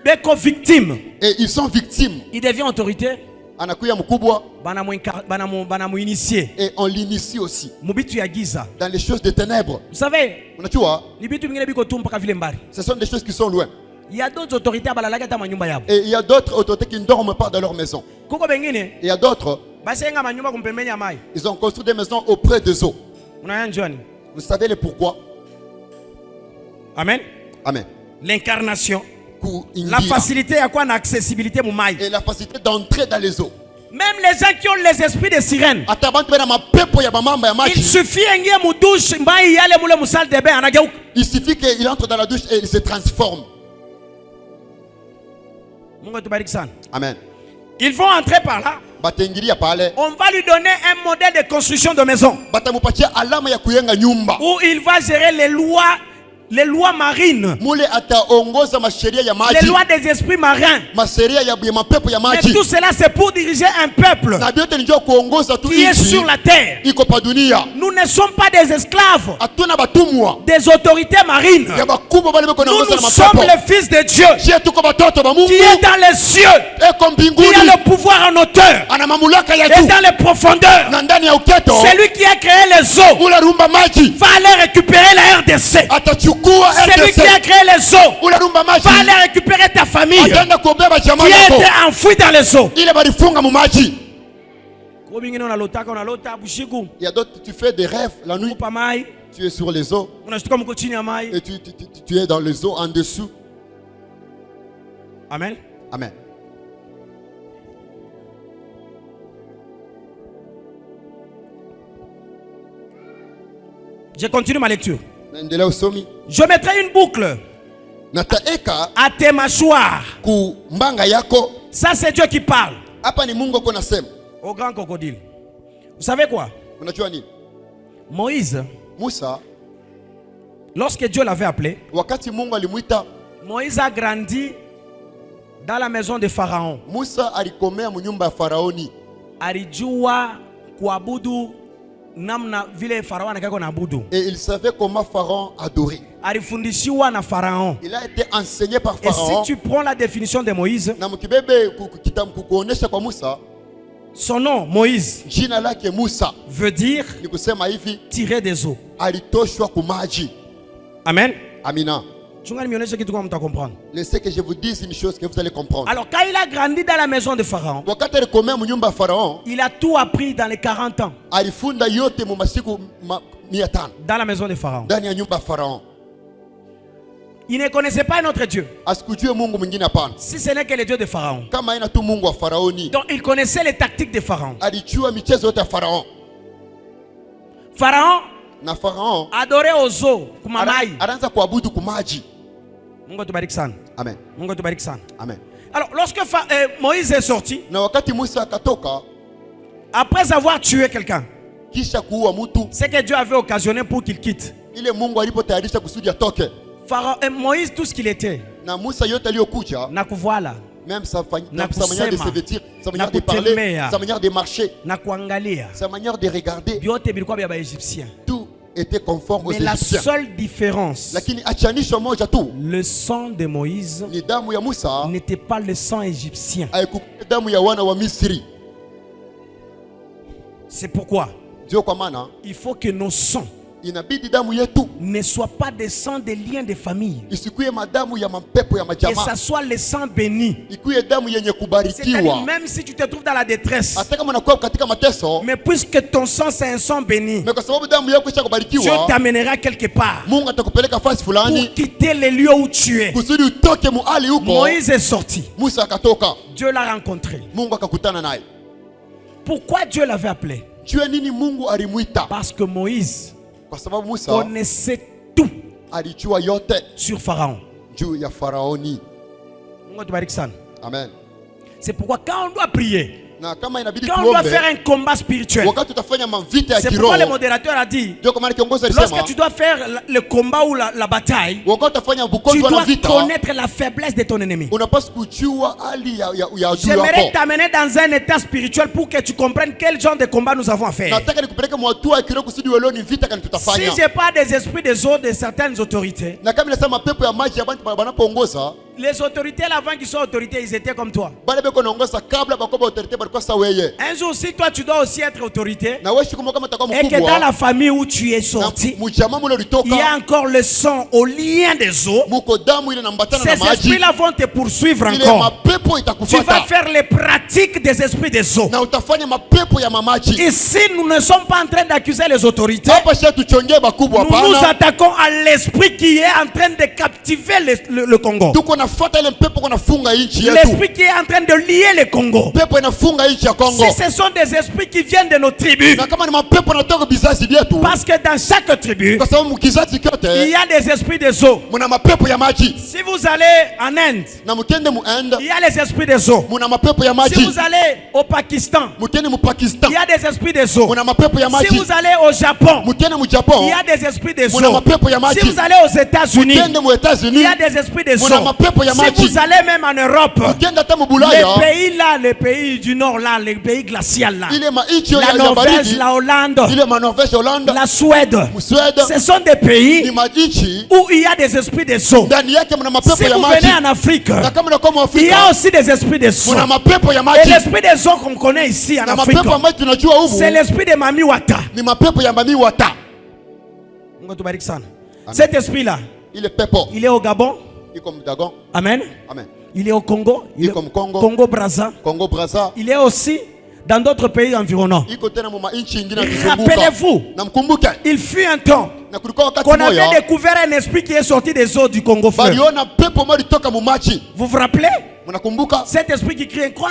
Beko victime. Et ils sont victimes. Il devient autorité. Anakuya mkubwa Banamu initié. et on l'initie aussi Mubitu ya giza. dans les choses des ténèbres. Vous savez, Unajua, ni bitu vingine biko tu mpaka vile mbali. ce sont des choses qui sont loin. Il y a d'autres autorités abalalaka ta manyumba yabo. Et il y a d'autres autorités qui ne dorment pas dans leur maison. Kuko bengine Et il y a d'autres, basenga manyumba kumpembeni ya mai. ils ont construit des maisons auprès des eaux. Unaya njoni. Vous savez le pourquoi? Amen. Amen. L'incarnation. La La facilité à quoi l'accessibilité mu mai. et la facilité d'entrer dans les eaux. Même les gens qui ont les esprits de sirènes. Il Il suffit ingie mu douche mai yale mule mu salle de bain anageuka. suffit qu'il entre dans la douche et il se transforme. Mungu atubariki sana. Amen. Ils vont entrer par là. Batengiria pale. On va lui donner un modèle de construction de maison Batamupatia alama ya kuyenga nyumba. où il va gérer les lois marines, Mule ataongoza masheria ya les maji. lois des esprits marins. Masheria ya mapepo ya Mais maji. tout cela c'est pour diriger un peuple Na biote njoo kuongoza tu qui est nchi sur la terre. iko pa dunia. Nous ne sommes pas des esclaves Hatuna batumwa des autorités marines. ya bakubwa bale beko Nous, naongoza nous na sommes mapepo. les fils de Dieu Je tuko batoto ba Mungu. qui est dans les cieux, Eko qui a mbinguni. le pouvoir en hauteur Ana mamlaka ya et juu. dans les profondeurs. Na ndani ya uketo. C'est lui qui a créé les eaux. Ula rumba maji. Va aller récupérer la RDC. Atachukua C'est lui qui RDC. a créé les eaux. Ula rumba maji. Va aller récupérer ta famille Ataenda kubeba jamaa qui a yako. été enfouie dans les eaux. Ile balifunga mu maji. Il Il y a d'autres, tu fais des rêves la nuit. Tu es sur les eaux et tu es dans les eaux en dessous. Amen. Amen. Je continue ma lecture. Naendelea usomi. Je mettrai une boucle Nataeka à tes mâchoires. ku mbanga yako. Ça c'est Dieu qui parle Hapa ni Mungu ako nasema. au grand crocodile. Vous savez quoi? Unajua nini? Moïse, Musa, lorsque Dieu l'avait appelé, wakati Mungu alimuita, Moïse a grandi dans la maison de Pharaon. Musa alikomea munyumba ya Faraoni. Alijua kuabudu namna vile Pharaon anakako naabudu. Et il savait comment Pharaon adorait. Alifundishiwa na Pharaon. Il a été enseigné par Et si Pharaon. tu prends la définition de Moïse, Na mkibebe kukuonesha kwa Musa, son nom, Moïse, jina lake Musa veut dire ni kusema hivi, tirer des eaux. alitoshwa kumaji. Amen. Amina. Chunga nionyeshe kitu kama mtakomprendre. Laissez que je vous dise une chose que vous allez comprendre. Alors quand il a grandi dans la maison de Pharaon, Wakati alikomea munyumba ya Pharaon, il a tout appris dans les 40 ans alifunda yote mu masiku 500 dans la maison de Pharaon. ndani ya nyumba ya Pharaon. Il ne connaissait pas notre Dieu. Asikujue Mungu mwingine hapana. Si ce n'est que le Dieu de Pharaon. Kama ina tu Mungu wa Faraoni. Donc il connaissait les tactiques de Pharaon. Alijua michezo yote ya Pharaon. Pharaon na Farao adorait aux eaux, kumamai. anaanza kuabudu kumaji. Mungu tubariki sana. Amen. Mungu tubariki sana. Amen. Alors, lorsque Moïse est sorti, Na wakati Musa akatoka après avoir tué quelqu'un, kisha kuua mtu, c'est que Dieu avait occasionné pour qu'il quitte. ile Mungu alipotayarisha kusudi atoke, Moïse, tout ce qu'il était, na Musa yote aliyokuja, na kuvala, même sa na manière de kusema, se vêtir, sa na manière de parler, kutembea, sa manière de marcher, na kuangalia, sa manière de regarder, vyote vilikuwa vya Baegyptiens. tout était conforme aux Mais la Égyptiens. seule différence, Lakini achanisho moja tu, le sang de Moïse ni damu ya Musa n'était pas le sang égyptien. haikuwa damu ya wana wa Misri. C'est pourquoi Ndio kwa maana il faut que nos sangs inabidi damu yetu ne soient pas des sangs des liens de famille, isikuwe madamu ya mapepo ya que majamaa, ça soit le sang béni. ikuwe damu yenye C'est-à-dire, kubarikiwa. même si tu te trouves dans la détresse, Hata kama unakuwa katika mateso, mais puisque ton sang c'est un sang béni, na kwa sababu damu yako isha Dieu kubarikiwa, t'amènera quelque part Mungu atakupeleka fasi pour fulani quitter les lieux où tu es. kusudi utoke muhali huko. Moïse est sorti. Musa akatoka, Dieu l'a rencontré. Mungu akakutana naye. Pourquoi Dieu l'avait appelé? Jua nini Mungu alimuita? Parce que Moïse Kwa sababu Musa connaissait tout alijua yote sur Pharaon. juu ya Faraoni. Mungu tubariki sana. Amen. C'est pourquoi quand on doit prier, Na kama inabidi quand on doit tuombe, faire un combat spirituel, wakati utafanya mavita ya c'est pourquoi le kiroho, modérateur a dit, ndio kama kiongozi lorsque alisema, tu dois faire le combat ou la bataille, wakati utafanya tu bukonjwa na dois vita, connaître la faiblesse de ton ennemi. unapaswa kujua hali ya adui J'aimerais yako. t'amener dans un état spirituel pour que tu comprennes quel genre de combat nous avons à faire. Nataka nikupeleke mwatua ya kiroho kusudi uelewe ni vita gani Si tutafanya. j'ai pas des esprits des autres de certaines autorités, Na kama inasema pepo ya maji ya bantu banapoongoza, les autorités là, avant qu'ils soient autorités, ils étaient comme toi. bale beko naongoza kabla bakoba autorite balikuwa sawa weye. Un jour, si toi tu dois aussi être autorité, Na wewe shikumo kama utakuwa et que dans mkubwa, la famille où tu es na sorti, mujama mule il y a ulitoka, encore le sang au lien des os, muko damu ile nambatana na ces maji, esprits-là vont te poursuivre ile encore. mapepo Tu vas itakufata. faire les pratiques des esprits des eaux. Na utafanya mapepo ya mamaji. Ici, nous ne sommes pas en train d'accuser les autorités. Hapa sasa tuchongee bakubwa Nous nous hapana. attaquons à l'esprit qui est en train de captiver le Congo. Tuko nafuata ile pepo kuna funga nchi yetu. L'esprit qui est en train de lier le Congo. Pepo inafunga nchi ya Kongo. Si ce sont des esprits qui viennent de nos tribus, Na kama ni mapepo natoka bizazi vyetu, parce que dans chaque tribu, kwa sababu mkizazi il kyote y a des esprits des eaux. muna mapepo ya maji. Si vous allez en Inde, Na mkende muende il y a les esprits des eaux. muna mapepo ya Si maji. vous allez au Pakistan, Mkende mu Pakistan il y a des esprits des eaux. muna mapepo ya Si maji. vous allez au Japon, Mkende mu il Japon y a des esprits des muna eaux. mapepo ya maji. Si vous allez aux États-Unis, Mkende mu il États-Unis y a des esprits des muna eaux. mapepo ya Si maji. vous allez même en Europe, Mkende hata mu les Bulaya pays là, les pays du Nord là, les pays glaciaux là, ile maichi la ya Norvège, baridi, la Hollande, ile ma Norvège, Hollande, la Suède, Suède, ce sont des ni pays maichi où il y a des esprits des eaux. ndani yake muna Si mapepo ya vous maji. venez en Afrique, Na kama unakuwa mu il y a Afrika aussi des esprits des eaux. muna mapepo ya Et maji. l'esprit des eaux qu'on connaît ici en Na Afrique, mapepo ya maji tunajua c'est humu l'esprit de Mami Wata. ni mapepo ya mami wata. Mungu tubariki sana. Amen. Cet esprit-là, Ile pepo il est au Gabon. iko mdagon. Amen. Amen. Il est au Congo. Il est Iko Mkongo. Congo Brazza. Congo Brazza Il est aussi dans d'autres pays environnants. iko tena mu nchi nyingine kuzunguka. Rappelez-vous, Na mkumbuke il fut un temps na kulikuwa wakati qu'on avait moja découvert un esprit qui est sorti des eaux du Congo fleuve. baliona pepo moja toka mu maji. Vous vous rappelez? Mnakumbuka Cet esprit qui crie croix.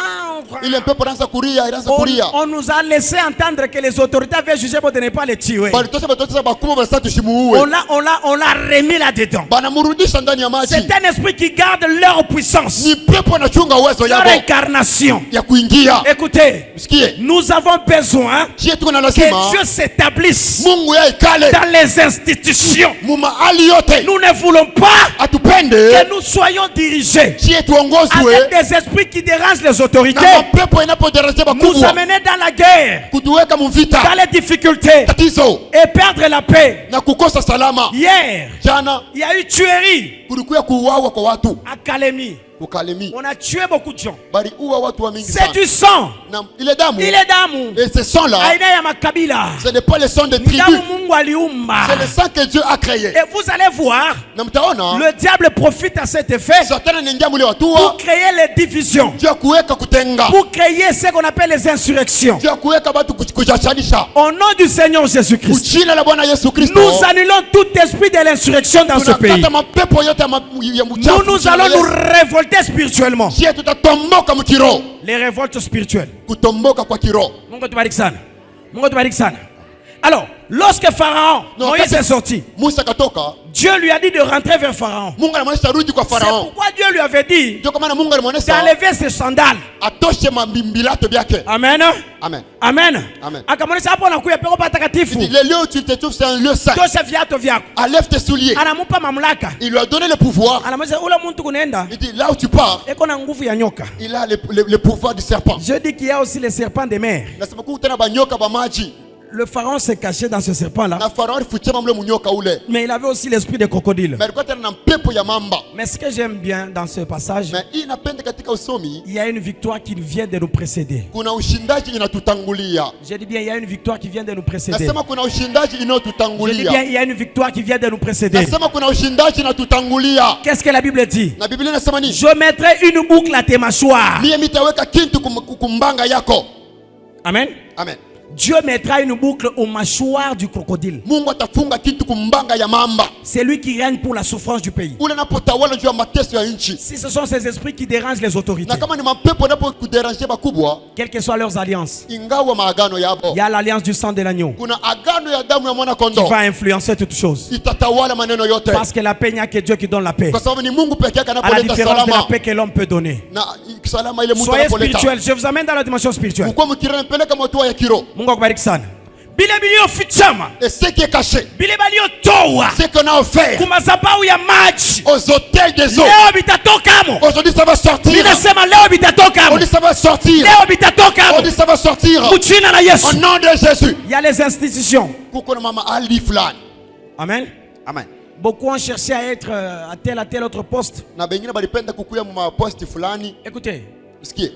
ile pepo anaanza kulia, anaanza kulia. On nous a laissé entendre que les autorités avaient jugé pour ne pas les tuer. Balitosha batoto bakubwa basa tushimuue. On l'a remis là-dedans. Banamrudisha ndani ya maji. C'est un esprit qui garde leur puissance, Ni pepo anachunga uwezo leur yao incarnation. ya kuingia. Écoutez, Msikie. nous avons besoin Chie tuko na que lazima Dieu s'établisse Mungu ya ikale dans les institutions. mu mahali yote. Nous ne voulons pas Atupende que nous soyons dirigés chie tuongozwe avec des esprits qui dérangent les autorités, na mapepo inapodaraja nous bakubwa amener dans la guerre, kutuweka mu vita dans les difficultés tatizo et perdre la paix. na kukosa salama. Hier, Jana il y a eu tuerie kulikuwa kuuawa kwa watu à Kalemi. kukalemi, On a tué beaucoup de gens. bali uwa watu wa mingi C'est sana. du sang. Na ile damu Il est damu. et ce sang là, Aina ya makabila. ce n'est pas le sang des Ni tribus, damu Mungu aliumba. c'est le sang que Dieu a créé. Et vous allez voir, Na mtaona le diable profite à cet effet Satan anaingia mule watu pour créer les divisions, Dieu kuweka kutenga, pour créer ce qu'on appelle les insurrections. Dieu kuweka watu kujachanisha. Au nom du Seigneur Jésus-Christ, Jina la Bwana Yesu Kristo, nous annulons tout esprit de l'insurrection dans ce pays. tunakata mapepo yote ya mchafu. Nous allons nous révolter spirituellement. Sisi tutatomboka mkiroho. Les révoltes spirituelles. Kutomboka kwa kiroho. Mungu tubariki sana. Mungu tubariki sana. Alors, Lorsque Pharaon, Non, Moïse est sorti, Musa katoka, Dieu lui a dit de rentrer vers Pharaon. Mungu anamuonesha rudi kwa C'est Farao. pourquoi Dieu lui avait dit Ndio kwa maana Mungu alimuonesha d'enlever ses sandales. atoshe mabimbilato byake. Amen. Amen. Amen. Amen. Akamwonyesha hapo anakuya peko patakatifu. Il dit, le lieu où tu te trouves, c'est un lieu saint. Tosha viatu vyako. Enlève tes souliers. Anamupa mamlaka. Il lui a donné le pouvoir. Anamwonyesha ule mtu kunaenda Il dit, là où tu pars, eko na nguvu ya nyoka. il a le pouvoir du serpent. Je dis qu'il y a aussi les serpents des mers. Nasema kukutana banyoka ba maji. Le pharaon s'est caché dans ce serpent-là. Na Farao alifichama mle munyoka ule. Mais il avait aussi l'esprit de crocodile. Mais alikuwa tena na mpepo ya mamba. Mais ce que j'aime bien dans ce passage, Mais hii napenda katika usomi, il y a une victoire qui vient de nous précéder. kuna ushindaji inatutangulia. Je dis bien, il y a une victoire qui vient de nous précéder. Nasema kuna ushindaji Je dis inayotutangulia. bien, il y a une victoire qui vient de nous précéder. Nasema kuna ushindaji inatutangulia. Qu'est-ce que la Bible dit? Na Biblia inasema nini? Je mettrai une boucle à tes mâchoires. Mie mitaweka kintu kumbanga yako. Amen. Amen. Dieu mettra une boucle aux mâchoires du crocodile. Mungu atafunga kitu kumbanga ya mamba. C'est lui qui règne pour la souffrance du pays. Ule napotawala juu ya mateso ya nchi. Si ce sont ces esprits qui dérangent les autorités, Na kama ni mapepo yanapokuderanje bakubwa, quelles que soient leurs alliances, ingawa maagano yabo, il y a l'alliance du sang de l'agneau kuna agano ya damu ya mwana qui kondoo va influencer toutes choses. itatawala maneno yote. Parce que la paix, il n'y a que Dieu qui donne la paix. Kwa sababu ni Mungu peke yake À la anapoleta différence de la salama. paix que l'homme peut donner. Na salama ile Mungu Soyez anapoleta. spirituel. Je vous amène dans la dimension spirituelle. Mkuwa mkirana mpeleka moto ya kiro. Mungu akubariki sana. Bile bilio fichama. Et ce qui est caché, Bile balio toa. ce qu'on a offert Kumazabau ya maji. aux hôtels des eaux. Leo bitatokamo. Aujourd'hui ça va sortir. Ninasema leo bitatokamo. Aujourd'hui ça va sortir. Leo bitatokamo. Aujourd'hui ça va sortir. Mujina na Yesu. Au nom de Jésus. Il y a les institutions. Kuko na mama Ali fulani. Amen. Amen. Beaucoup ont cherché à être à tel autre poste. Na bengine balipenda kukuya mu maposti fulani. Écoutez, Sikie.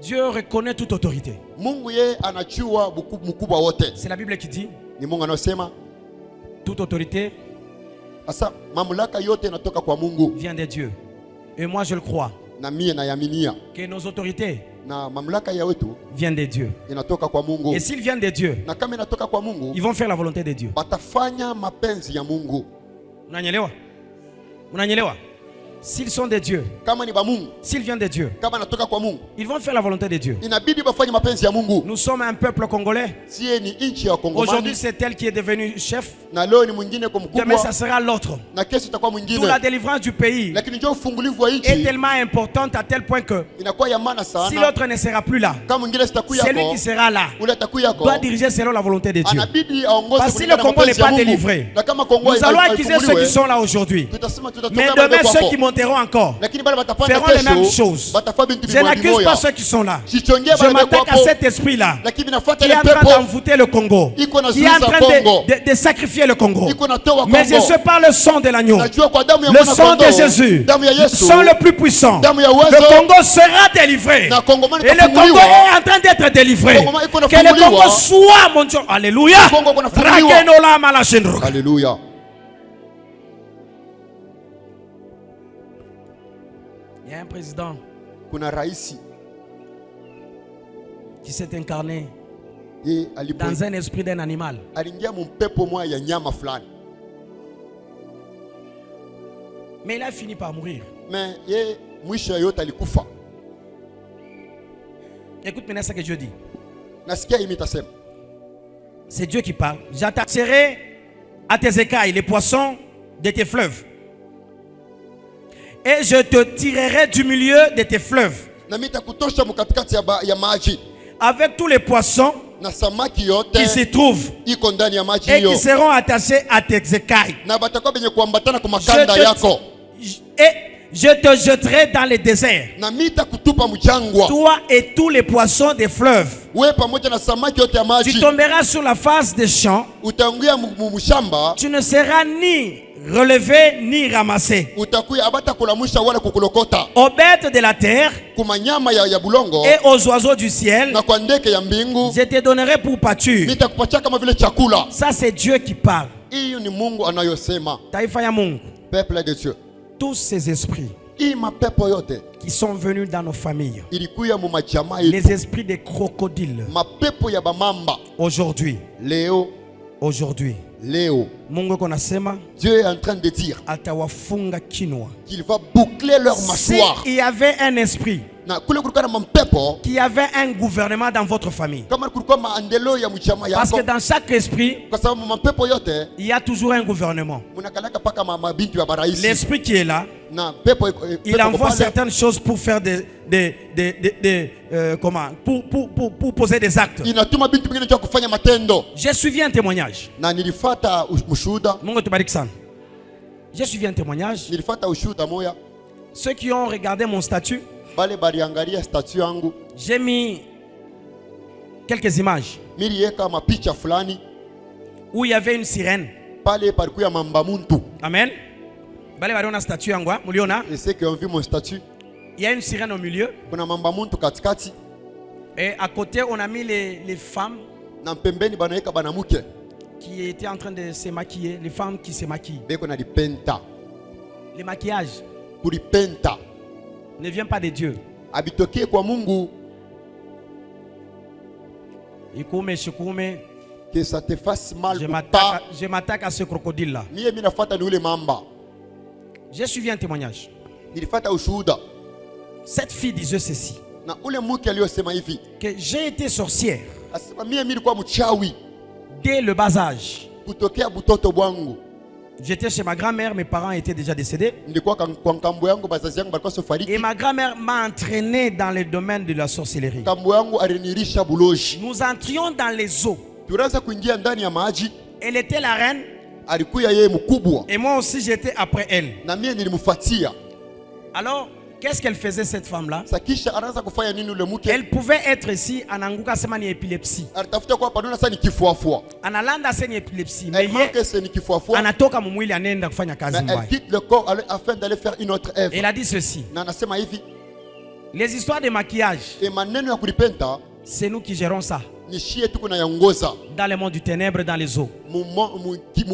Dieu reconnaît toute autorité. Mungu ye anachua mkubwa wote. C'est la Bible qui dit, Ni Mungu anasema toute autorité asa mamlaka yote inatoka kwa Mungu. vient de Dieu. Et moi je le crois, Na mie nayaminia. que nos autorités Na mamlaka ya wetu viennent de Dieu. inatoka kwa Mungu. Et s'ils viennent de Dieu, Na kama inatoka kwa Mungu, ils vont faire la volonté de Dieu. batafanya mapenzi ya Mungu. Unanielewa? Unanielewa? S'ils sont de Dieu, Kama ni ba Mungu, s'ils viennent de Dieu, kama natoka kwa Mungu, ils vont faire la volonté de Dieu. inabidi bafanye mapenzi ya Mungu. Nous sommes un peuple congolais. Sie ni nchi ya Aujourd'hui, Kongomani. c'est elle qui est devenue chef. Na leo ni mwingine kwa Demain, mkubwa. ça sera l'autre. Na kesho itakuwa D'où mwingine. la délivrance du pays Lakini njoo ufungulivu wa est nchi tellement importante à tel point que inakuwa ya maana si sana. l'autre ne sera plus là, Kama mwingine sitakuya celui yako, qui sera là ule atakuya yako, doit diriger selon la volonté de Dieu. anabidi aongoze Parce que kulingana le na Congo n'est mapenzi ya pas Mungu. délivré. Na kama Kongo Nous allons accuser ceux qui haifunguliwe, sont là aujourd'hui. tutasema Mais tutatoka demain, mbele ceux kwako. qui monteront encore Lakini bale batapanda feront les mêmes kesho, choses. batafanya bintu Je bimoya n'accuse bimoya. pas ceux qui sont là. Sichongee Je bale m'attaque à kwapo, cet esprit-là lakini qui nafuata est ile en train pepo d'envoûter le Congo, iko na qui est en zuiza train Kongo, de sacrifier le Congo. iko natoa Mais je Kongo. sais par le sang de l'agneau, Najua kwa damu ya le mwana sang de kondoo, Jésus, damu ya le Yesu, sang le plus puissant. damu ya Le uwezo, Congo sera délivré. na Kongomani Et le Congo itafunguliwa. est en train d'être délivré. Kongo iko na Que le funguliwa. Congo soit, mon Dieu. Alléluia. Kongo kuna funguliwa. Rakenola malashindro. Haleluya. Il y a un président Kuna raisi qui s'est incarné ye alipo dans un esprit d'un animal. aliingia mpepo moja ya nyama fulani. Mais il a fini par mourir. Mais ye mwisho yote alikufa. Écoute maintenant ce que Dieu dit. Nasikia hii mitasema. C'est Dieu qui parle. J'attacherai à tes écailles les poissons de tes fleuves. Et je te tirerai du milieu de tes fleuves. Na mimi nitakutosha mkatikati ya maji. Avec tous les poissons Na samaki yote qui s'y trouvent iko ndani ya maji et hiyo. qui seront attachés à tes écailles. Na batakuwa benye kuambatana kwa makanda yako. Et je te jeterai dans les déserts. Na mimi nitakutupa mchangwa. Toi et tous les poissons des fleuves. Wewe pamoja na samaki yote ya Tu maji. tomberas sur la face des champs. Utaingia mshamba. Tu ne seras ni relevé ni ramassé. Utakuya abata kulamusha wala kukulokota. Aux bêtes de la terre Kumanyama ya bulongo. et aux oiseaux du ciel, Na kwa ndege ya mbingu. je te donnerai pour pâture. Nitakupatia kama vile chakula. Ça c'est Dieu qui parle. Hiyo ni Mungu anayosema. Taifa ya Mungu. Peuple de Dieu. Tous ces esprits Hii mapepo yote qui sont venus dans nos familles, ilikuya mu majamaa yetu. les esprits des crocodiles, Mapepo ya bamamba. aujourd'hui, Leo Mungu konasema Dieu est en train de dire atawafunga kinwa. qu'il va boucler leur mâchoire. S'il y avait un esprit na kule kulikuwa na mampepo qu'il y avait un gouvernement dans votre famille. kama kulikuwa maendeleo ya mchama Parce que yako, dans chaque esprit, kwa sababu mampepo yote il y a toujours un gouvernement. mnakalaka paka mabinti wa baraisi L'esprit qui est là, na pepo il envoie certaines choses pour faire comment, pour poser des actes. inatuma binti mwingine cha kufanya matendo. J'ai suivi un témoignage. Na nilifuata ushuhuda, Mungu tubariki sana. J'ai suivi un témoignage. nilifuata ushuhuda moya. Ceux qui ont regardé mon statut, Bale baliangalia statut yangu, j'ai mis quelques images milieka mapicha fulani où il y avait une sirène. pale palikuya mamba muntu. Amen. Bale baliona statut yangu, muliona? Et ceux qui ont vu mon statut, Il y a une sirène au milieu. kuna mamba muntu katikati, Et à côté, on a mis les femmes na pembeni banaweka banamuke qui étaient en train de se maquiller. Les femmes qui se maquillent. beko na lipenta. Le maquillage Kulipenta ne vient pas de Dieu. abitokie kwa Mungu, Ikume, shikume. que ça te fasse mal Je ou pas. m'attaque à ce crocodile-là. Mie mina fata ni ule mamba. J'ai suivi un témoignage. Nilifata ushuhuda Cette fille disait ceci, na ule mke aliyosema hivi, que j'ai été sorcière asema mie nilikuwa mchawi dès le bas âge. kutokea butoto bwangu. J'étais chez ma grand-mère, mes parents étaient déjà décédés. Nilikuwa kwa nkambo yangu, bazazi yangu balikuwa Et sofariki. ma grand-mère m'a entraîné dans le domaine de la sorcellerie. Kambo yangu alinirisha buloji. Nous entrions dans les eaux. Tunaanza kuingia ndani ya maji, Elle était la reine alikuya yeye mkubwa et moi aussi j'étais après elle. na mie nilimfuatia. Alors, qu'est-ce qu'elle faisait cette femme-là? Sakisha anaanza kufanya nini ule mke? Elle pouvait être ici, ananguka sema ni épilepsie. Alitafuta kwa panona sasa ni kifuafua. Analanda sema ni épilepsie. Mais Elle manque c'est ni kifuafua. anatoka mumwili anaenda kufanya kazi Mais elle mbaya. quitte le corps afin d'aller faire une autre œuvre. Elle a dit ceci. Na anasema hivi, Les histoires de maquillage, e maneno ya kulipenta c'est nous qui gérons ça. ni shie tuko na yongoza Dans le monde du ténèbre, dans les eaux. mu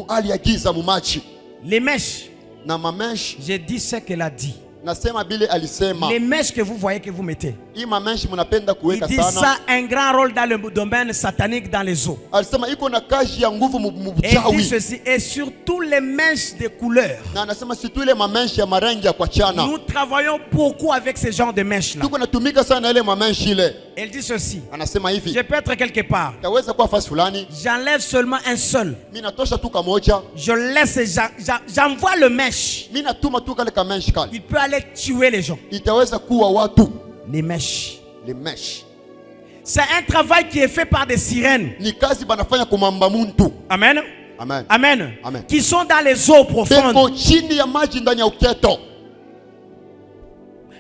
hali ya giza mu machi Les mèches, na mamesh. j'ai dit ce qu'elle a dit. Nasema bile alisema Les mèches que vous voyez, que vous mettez. hii mamesh mnapenda Il kuweka dit sana. ça un grand rôle dans le domaine satanique dans les eaux. Alisema iko na kazi ya nguvu Et il dit mchawi. ceci, et surtout les mèches de couleur. Na anasema situ ile mamesh ya marangi ya kwa chana. Nous travaillons beaucoup avec ce genre de mèches-là. Tuko natumika sana ile mamesh ile. Elle dit ceci, Anasema hivi, je peux être quelque part. taweza kuwa fasi fulani, J'enlève seulement un seul. mimi natosha tu kamoja, Je laisse, j'envoie le mèche. mimi natuma tu kale kamesh kale. Il peut aller tuer les gens. Itaweza kuwa watu. Les mèches. Les mesh. C'est un travail qui est fait par des sirènes. Ni kazi banafanya kumamba muntu. Amen. Amen. Amen. Amen. Qui sont dans les eaux profondes. Beko chini ya maji ndani ya uketo.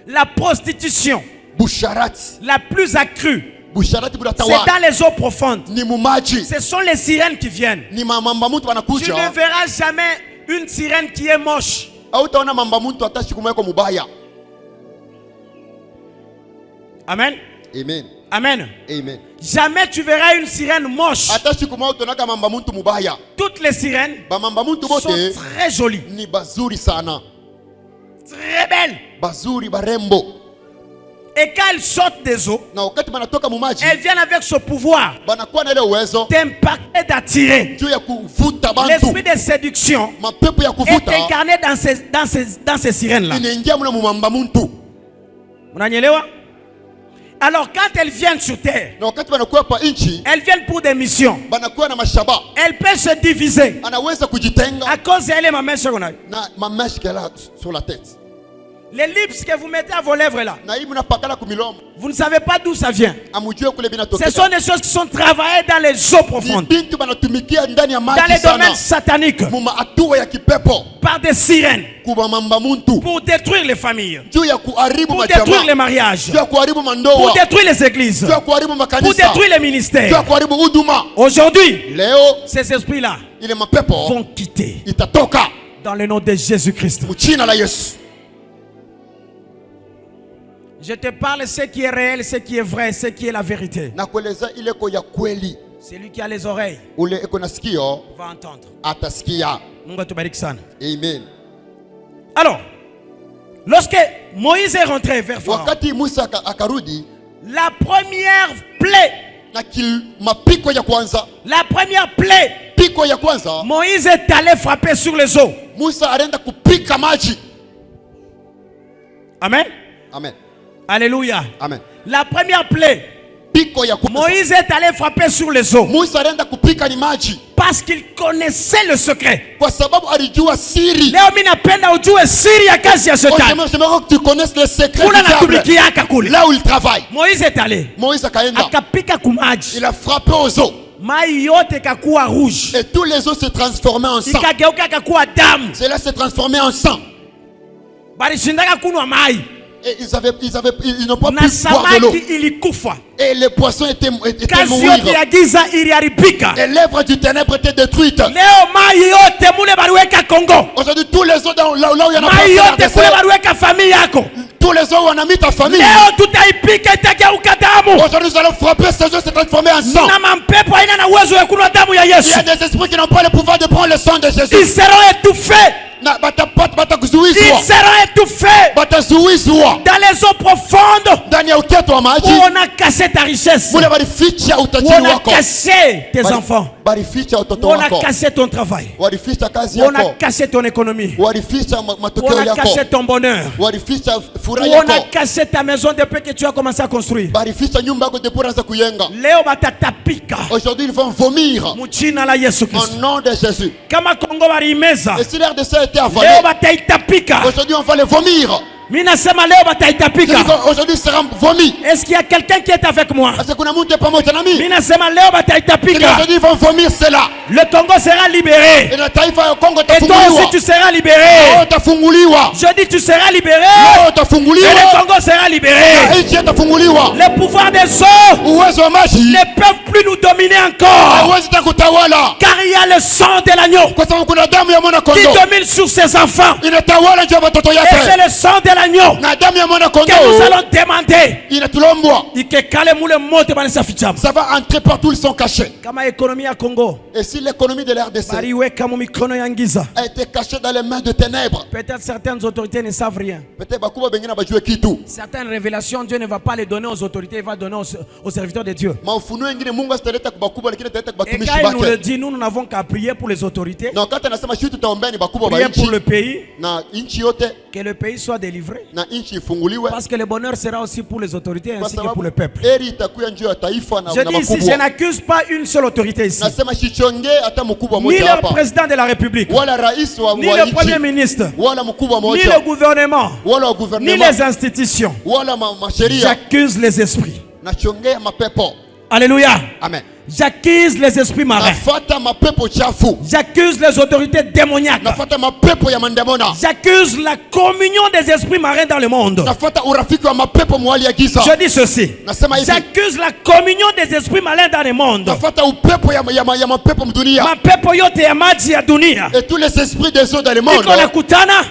La prostitution Busharati. la plus accrue, Busharati c'est bunatawa. dans les eaux profondes. Ni mumaji. Ce sont les sirènes qui viennent. Ni mamba muntu Tu wanakuja. ne verras jamais une sirène qui est moche. Au utaona mamba muntu hata siku moja mubaya. Amen. Amen. Amen. Amen. Jamais tu verras une sirène moche. Hata siku moja utaona mamba muntu mubaya. Toutes les sirènes Ba mamba muntu sont bote très jolies, ni bazuri sana. très belles. Bazuri barembo. Et quand elles sortent des eaux, Na wakati banatoka mumaji, elles viennent avec ce pouvoir banakuwa na ile uwezo d'impacter, d'attirer. juu ya kuvuta bantu. L'esprit de séduction Mapepo ya est kuvuta incarné dans ces sirènes-là. inaingia muna mumamba muntu. Unanielewa? Alors quand elles viennent sur terre, Na wakati banakuwa pa inchi, elles viennent pour des missions. banakuwa na mashaba. Elles peuvent se diviser Anaweza kujitenga à cause d'elle et ma mère secondaire. na mamesh kela sur la tête. Les lips que vous mettez à vos lèvres là, Na hii mnapakala kumilomo. vous ne savez pas d'où ça vient. Amujue kule Ce binatokea. sont des choses qui sont travaillées dans les eaux Ni profondes, bintu banatumikia ndani ya dans maji les domaines sana. sataniques, Muma hatua ya kipepo par des sirènes, kuba mamba muntu. pour détruire les familles, Juu ya kuharibu pour détruire les majamaa. mariages, Juu ya kuharibu pour mandoa. détruire les églises, Juu ya kuharibu pour makanisa. détruire les Juu ya ministères. kuharibu huduma. Aujourd'hui, Leo ces esprits-là ile mapepo vont quitter itatoka dans le nom de Jésus-Christ. mchina la Yesu. Je te parle ce qui est réel, ce qui est vrai, ce qui est la vérité. Na kueleza ile ko ya kweli. Celui qui a les oreilles Ule eko na sikio va entendre. atasikia. Mungu atubariki sana. Amen. Alors, lorsque Moïse est rentré vers Pharaon, Wakati Musa akarudi la première plaie, na mapiko ya kwanza, la première plaie, piko ya kwanza, Moïse est allé frapper sur les eaux. Musa alienda kupika maji. Amen. Amen. Alléluia. Amen. La première plaie, Piko ya kwanza. Moïse est allé frapper sur les eaux Musa alienda kupika ni maji parce qu'il connaissait le secret. kwa sababu alijua siri. Leo mimi napenda ujue siri ya kazi ya shetani. J'aimerais que tu connaisses le secret Kuna du diable. natumikiaka kule. Là où il travaille. Moïse est allé. Moïse akaenda. Akapika kumaji. Il a frappé aux eaux. Mai yote kakuwa rouge. Et tous les eaux se transformaient en sang. Ikageuka kakuwa damu. Cela s'est transformé en sang. Balishindaka kunwa mai. Et ils n'ont pas Na pu boire de l'eau. samaki ilikufa. Et les poissons étaient Kazi yote mourir. ya giza iliharibika. Et l'œuvre du ténèbre était détruite. Leo mai yote mule baliweka Kongo. Aujourd'hui, tous les eaux là où il y en a Mai yote pas, kule baliweka famille yako. tous les eaux où on a mis ta famille. Leo tutaipika itageuka damu. Aujourd'hui, nous allons frapper ces eaux se transformer en sang. Na mampepo haina na uwezo wa kunywa damu ya Il Yesu. y a des esprits qui n'ont pas le pouvoir de prendre le sang de Ils Jésus. seront étouffés. Ils seront étouffés batazuizwa dans les eaux profondes ndani ya uketo wa où maji. on a caché ta richesse, Mule balificha où utajiri on a wako, caché tes enfants, balificha où utoto on a wako, caché ton travail, walificha kazi où on a yako, caché ton économie, walificha où matokeo on a yako, caché ton bonheur, walificha où furaha on a yako, caché ta maison depuis que tu as commencé à construire. balificha nyumba yako depuis unaanza kuyenga. Leo batatapika Aujourd'hui, ils vont vomir mchina la Yesu au Kristo. nom de Jésus. Kama Kongo balimeza, Et si l'air de ça était avalé, leo bataitapika. aujourd'hui on va les vomir. Mimi nasema leo bataitapika. Aujourd'hui sera vomi. Est-ce qu'il y a quelqu'un qui est avec moi? Parce que kuna mtu pamoja na mimi. Mimi nasema leo bataitapika. Aujourd'hui ils vont vomir cela. Le Congo sera libéré. Et na taifa ya Kongo Et toi aussi tafunguliwa. tu seras libéré. Leo tafunguliwa. Je dis tu seras libéré. Leo Et le tafunguliwa. Congo sera libéré. Nchi tafunguliwa. Les pouvoirs des eaux Uwezo wa maji ne peuvent plus nous dominer encore. hauwezi kutawala. Car il y a le sang de l'agneau Kwa sababu kuna damu ya mwana qui kondoo. domine sur ses enfants. Inatawala juu ya watoto Et yake. c'est le sang de l'agneau Na damu ya mwana que nous kondoo allons demander. inatulombwa. Ikekale mule moto banisa fichama. Ça va entrer partout, ils sont cachés. Kama ekonomi ya Congo Et si l'économie de l'RDC baliweka mu mikono ya ngiza, a été cachée dans les mains de ténèbres, peut-être certaines autorités ne savent rien. peut-être bakuba bengine bajue kitu. Certaines révélations, Dieu ne va pas les donner aux autorités, il va donner aux serviteurs de Dieu. Maufunuo ingine Mungu asitaleta kwa bakubwa lakini ataleta kwa Et batumishi quand il nous le bake. dit, nous n'avons qu'à prier pour les autorités, Na wakati anasema sisi tutaombea ni bakubwa ba prier pour nchi le pays, na nchi yote que le pays soit délivré. na nchi ifunguliwe, Parce que le bonheur sera aussi pour les autorités kwa ainsi que pour sababu le peuple. heri itakuwa njoo ya taifa na Je dis ici, je bakubwa. n'accuse pas une seule autorité ici. Nasema shichonge hata mkubwa Ni mmoja le hapa, président de la République, wala rais wa ni le premier nchi, ministre, wala mkubwa ni mmoja, le gouvernement, wala wa ni gouvernement, les institutions. wala masheria. J'accuse les esprits. Nachongea mapepo. Alléluia. Amen. J'accuse les esprits marins. Nafata mapepo chafu. J'accuse les autorités démoniaques. Nafata mapepo ya mandamona. J'accuse la communion des esprits marins dans le monde. Nafata urafiki wa mapepo mwali ya giza. Je dis ceci. Nasema hivi. J'accuse la communion des esprits malins dans le monde. Nafata upepo ya mapepo mdunia. Mapepo yote ya maji ya dunia. Et tous les esprits des eaux dans le monde. Iko nakutana,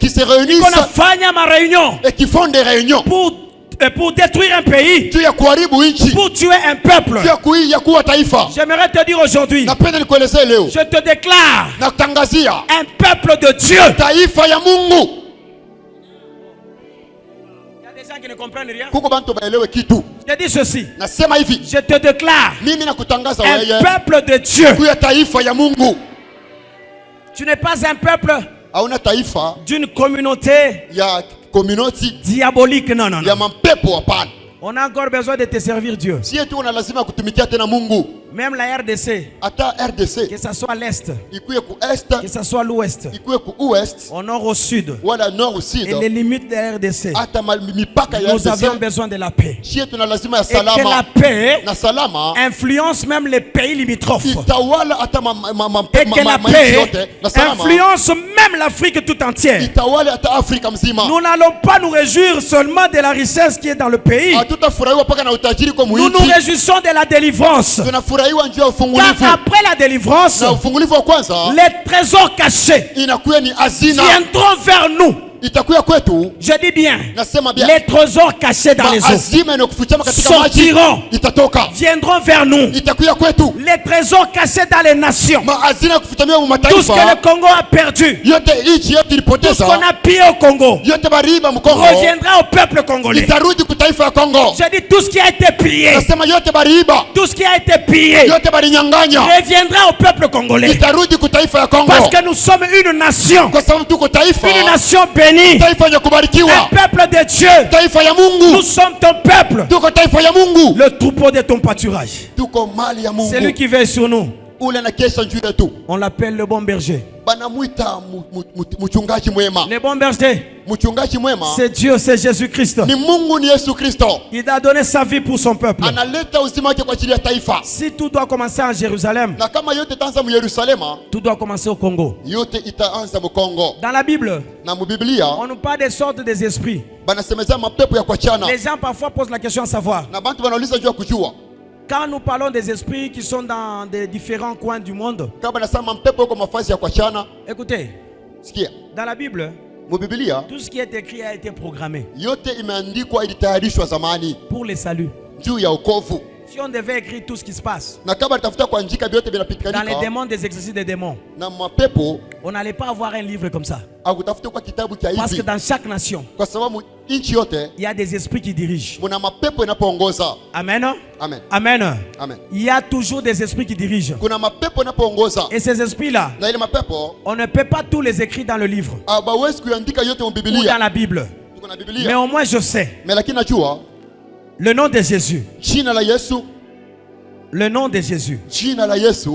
qui se réunissent iko nafanya ma réunion et qui font des réunions. Pour détruire un pays, Juu ya kuharibu nchi. pour tuer un peuple. Juu ya kuua taifa. J'aimerais te dire aujourd'hui, Napenda nikuelezee leo. je te déclare Na kutangazia un peuple de Dieu. taifa ya Mungu. Il y a des gens qui ne comprennent rien. Kuko bantu baelewe kitu. Je dis ceci. Nasema hivi. Je te déclare Mimi nakutangaza un wewe. peuple de Dieu. Kuya taifa ya Mungu. Tu n'es pas un peuple Hauna taifa d'une communauté ya community diabolique. Non, non, ya non. mapepo hapana. On a encore besoin de te servir Dieu. Si tu una lazima kutumikia tena Mungu. Même la RDC, Hata RDC que ce soit l'Est, ikuye ku est, que ce soit l'Ouest, ikuye ku ouest, au nord, au sud, wala nord au sud. et les limites de la RDC, Hata mipaka ya nous avions RDC. besoin de la paix. Si tuna lazima ya Et que la salama. paix Na salama influence même les pays limitrophes. itawala hata Et que la nchi paix yote. Na salama influence même l'Afrique tout entière. itawala hata Afrika mzima. Nous n'allons pas nous réjouir seulement de la richesse qui est dans le pays. Hatutafurahiwa paka na utajiri kwa Nous nous muinchi. réjouissons de la délivrance. Tunafurahiwa njoo ya Car ufungulivu. après la délivrance, Na ufungulivu wa kwanza les trésors cachés inakuwa ni hazina. viendront vers nous. Itakuwa kwetu. Je dis bien, Nasema bien. les trésors cachés dans les eaux Azima inakufichama katika maji sortiront, itatoka. viendront vers nous. Itakuwa kwetu. Les trésors cachés dans les nations, Hazina kufitamia mu tout ce que mataifa le Congo a perdu, yote, nchi yote tout ce ilipoteza qu'on a pillé au Congo, yote, bariba mkongo reviendra au peuple congolais. itarudi kutaifa ya Kongo. Je dis tout ce qui a été pillé, Nasema yote bariba, tout ce qui a été pillé, yote barinyanganya reviendra au peuple congolais. itarudi kutaifa ya Kongo. Parce que nous sommes une nation Kwa sababu tuko taifa bénie béni, taifa lenye un kubarikiwa, peuple de Dieu. taifa ya Nous Mungu, sommes ton peuple, tuko taifa ya Mungu, le troupeau de ton pâturage. tuko mali ya C'est lui Mungu. qui veille sur nous. Ule na kesha juu yetu, On l'appelle le bon berger. banamuita mchungaji mwema. Le bon berger, Mchungaji mwema c'est Dieu, c'est Jésus-Christ. ni Mungu, ni Yesu Kristo. Il a donné sa vie pour son peuple. Analeta uzima wake kwa ajili ya taifa, Si tout doit commencer en Jérusalem, na kama yote itaanza mu Yerusalema, tout doit commencer au Congo. yote itaanza mu Kongo. Dans la Bible, Na mu Biblia on nous parle des sortes des esprits. banasemeza mapepo ya kuachana, Les gens parfois posent la question à savoir, na bantu banauliza juu ya kujua quand nous parlons des esprits qui sont dans des différents coins du monde, kama banasema mapepo yako mafazi ya kuachana. écoutez, Sikia, dans la Bible, mu Biblia tout ce qui est écrit a été programmé yote imeandikwa, ilitayarishwa zamani pour le salut. juu ya wokovu, Si on devait écrire tout ce qui se passe na kama tafuta kuandika vyote dans les vinapitikanika démons, des exercices des démons, na mapepo, on n'allait pas avoir un livre comme ça. akutafuta kwa kitabu cha Parce que hivi, dans chaque nation, kwa sababu nchi yote il y a des esprits qui dirigent. muna mapepo inapoongoza. Amen. Amen, Amen. amen. Il y a toujours des esprits qui dirigent. Kuna mapepo inapoongoza, Et ces esprits-là, na ile mapepo on ne peut pas tous les écrire dans le livre hawawezi kuandika yote mu ou dans Biblia. la Bible. Tuko na Mais Biblia, au moins je sais mais lakini najua le nom de Jésus. jina la Yesu, Le nom de Jésus jina la Yesu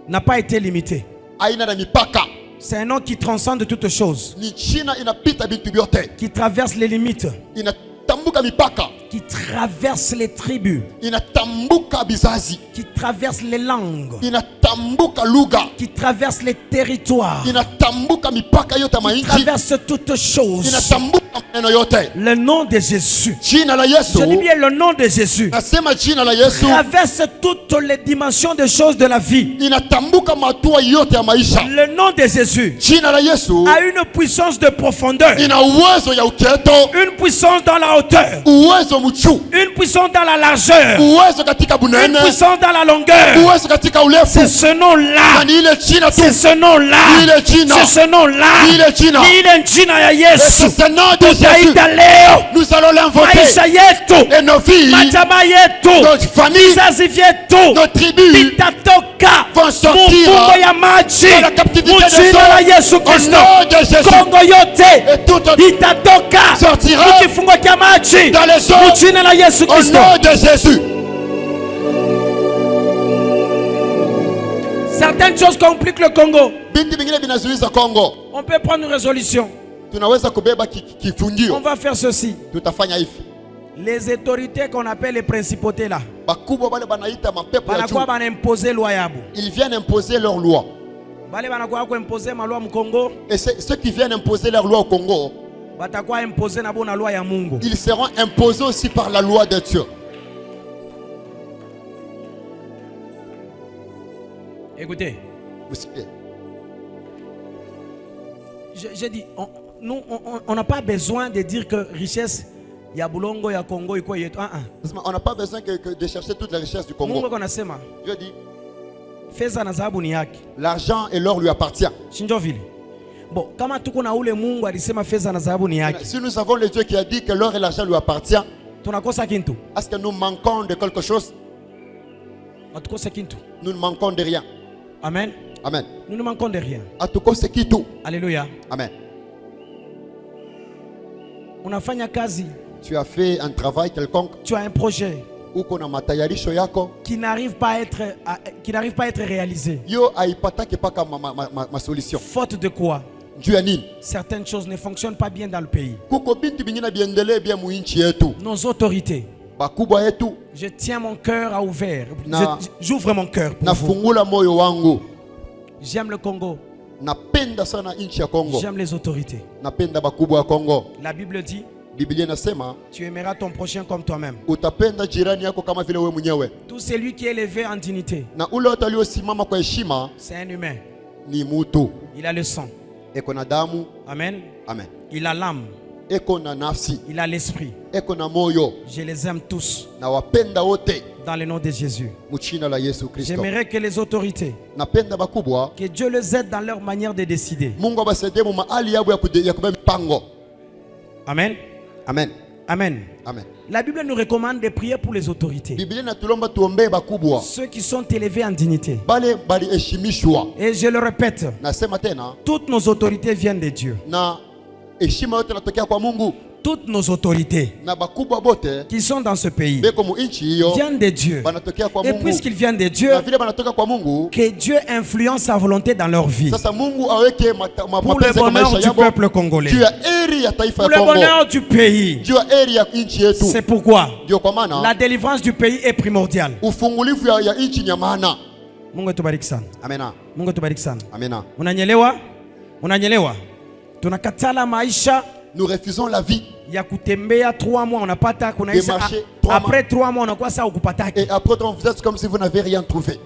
n'a pas été limité. haina na mipaka, C'est un nom qui transcende toutes choses, ni jina inapita vitu vyote, qui traverse les limites, inatambuka mipaka, qui traverse les tribus, inatambuka bizazi, qui traverse les langues, inatambuka lugha, qui traverse les territoires, inatambuka mipaka yote ya qui mainchi, traverse toutes choses. inatambuka maneno yote. Le nom de Jésus. Jina la Je dis Yesu, bien le nom de Jésus. nasema jina la Yesu Traverse toutes les dimensions des choses de la vie. inatambuka matua yote ya maisha. Le nom de Jésus Jina la Yesu a une puissance de profondeur, ina uwezo ya uketo, une puissance dans la hauteur, uwezo mchu, une puissance dans la largeur, uwezo katika une bunene, puissance dans la longueur. uwezo katika urefu. C'est ce nom-là. Na ni ile jina tu, C'est ce nom-là. Ile jina. C'est ce nom-là. Ni ile jina. Ni ile jina ya Yesu. C'est ce nom de Jésus. Tutaita leo Nous allons l'invoquer. maisha yetu, Et nos filles, majamaa yetu, nos familles, vizazi vyetu nos tribus vitatoka vont sortir mfungo ya maji de la captivité des mjina la hommes. Yesu Au Kristo. nom de Jésus. Kongo yote Et tout itatoka sortira mkifungo cha maji dans les eaux. mjina la Yesu Au Kristo. nom de Jésus. Certaines choses compliquent le Congo. Binti vingine vinazuiza Kongo. On peut prendre une résolution. Tunaweza kubeba On kifungio. va faire ceci. Tutafanya hivi. Les autorités qu'on appelle les principautés là, Bakubwa wale banaita mapepo ya banakuwa juu. bana imposer loi yabo. Ils viennent imposer leur loi. Bale banakuwa ko imposer maloi mu Congo, Et ceux qui viennent imposer leur loi au Congo, batakuwa imposer na bona loi ya Mungu. ils seront imposés aussi par la loi de Dieu. Écoutez, Vous savez, j'ai dit, on n'a pas besoin de dire que richesse ya bulongo ya Congo iko yetu. on n'a pas besoin de chercher toute la richesse du Mungu Congo. konasema Dieu dit, fedha na dhahabu ni yake. l'argent et l'or lui appartient. Shinjo vile. Bon, kama tuko na ule Mungu alisema fedha na dhahabu ni yake, Si nous avons le Dieu qui a dit que l'or et l'argent lui appartient, tunakosa kintu. est-ce que nous manquons de quelque chose? Hatukosa kintu. Nous ne manquons de rien. Amen. Amen. Nous ne manquons de rien. Atukose kitu. Alléluia. Amen. Unafanya kazi, Tu as fait un travail quelconque, tu as un projet uko na matayarisho yako, qui n'arrive pas à être réalisé. yo haipatake paka ma solution. Faute de quoi? Juu ya nini? Certaines choses ne fonctionnent pas bien dans le pays. Kuko bintu bingine biendelee bien muinchi yetu. Nos autorités, Bakubwa yetu je tiens mon cœur à ouvert. Na- J'ouvre mon cœur pour vous. nafungula moyo wangu. J'aime le Congo. Napenda sana inchi ya Kongo. J'aime les autorités. Napenda bakubwa ya Kongo. La Bible dit, Biblia inasema tu aimeras ton prochain comme toi-même. utapenda jirani yako kama vile wewe mwenyewe. Tout celui qui est élevé en dignité, Na ule wote aliosimama kwa heshima c'est un humain. ni mutu. Il a le sang. Eko na damu. Amen. Amen. Il a l'âme. Eko na nafsi. Il a l'esprit. Eko na moyo. Je les aime tous Na wapenda wote dans le nom de Jésus. mchina la Yesu Kristo. J'aimerais que les autorités, Napenda bakubwa que Dieu les aide dans leur manière de décider. Mungu abasaidie mu mahali yabo ya kubeba mipango. Amen. Amen. Amen. Amen. La Bible nous recommande de prier pour les autorités. Biblia inatulomba tuombee bakubwa. Ceux qui sont élevés en dignité. Bale baliheshimishwa. Et je le répète, Nasema tena toutes nos autorités viennent de Dieu. na heshima yote inatokea kwa Mungu. Toutes nos autorités Na bakubwa bote qui sont dans ce pays beko mu inchi hiyo viennent de Dieu. banatokea kwa Et Mungu. puisqu'ils viennent de Dieu, Na vile banatoka kwa Mungu, que Dieu influence sa volonté dans leur vie. sasa Mungu aweke Pour le mapenzi kwa bonheur maisha du yabo peuple congolais. juu ya eri ya taifa Pour ya le Kongo, bonheur du pays. juu ya eri ya inchi yetu. C'est pourquoi Ndio kwa maana la délivrance du pays est primordiale. ufungulifu ya inchi ni ya maana. Mungu tubariki sana. Amena. Mungu tubariki sana. Amena. Unanyelewa? Unanyelewa? Tunakatala maisha Nous refusons la vie ya kutembea 3 mois unapata kunaisha marcher 3 après 3 mois unakuwa sawa ukupataki. et après vous êtes comme si vous n'avez rien trouvé.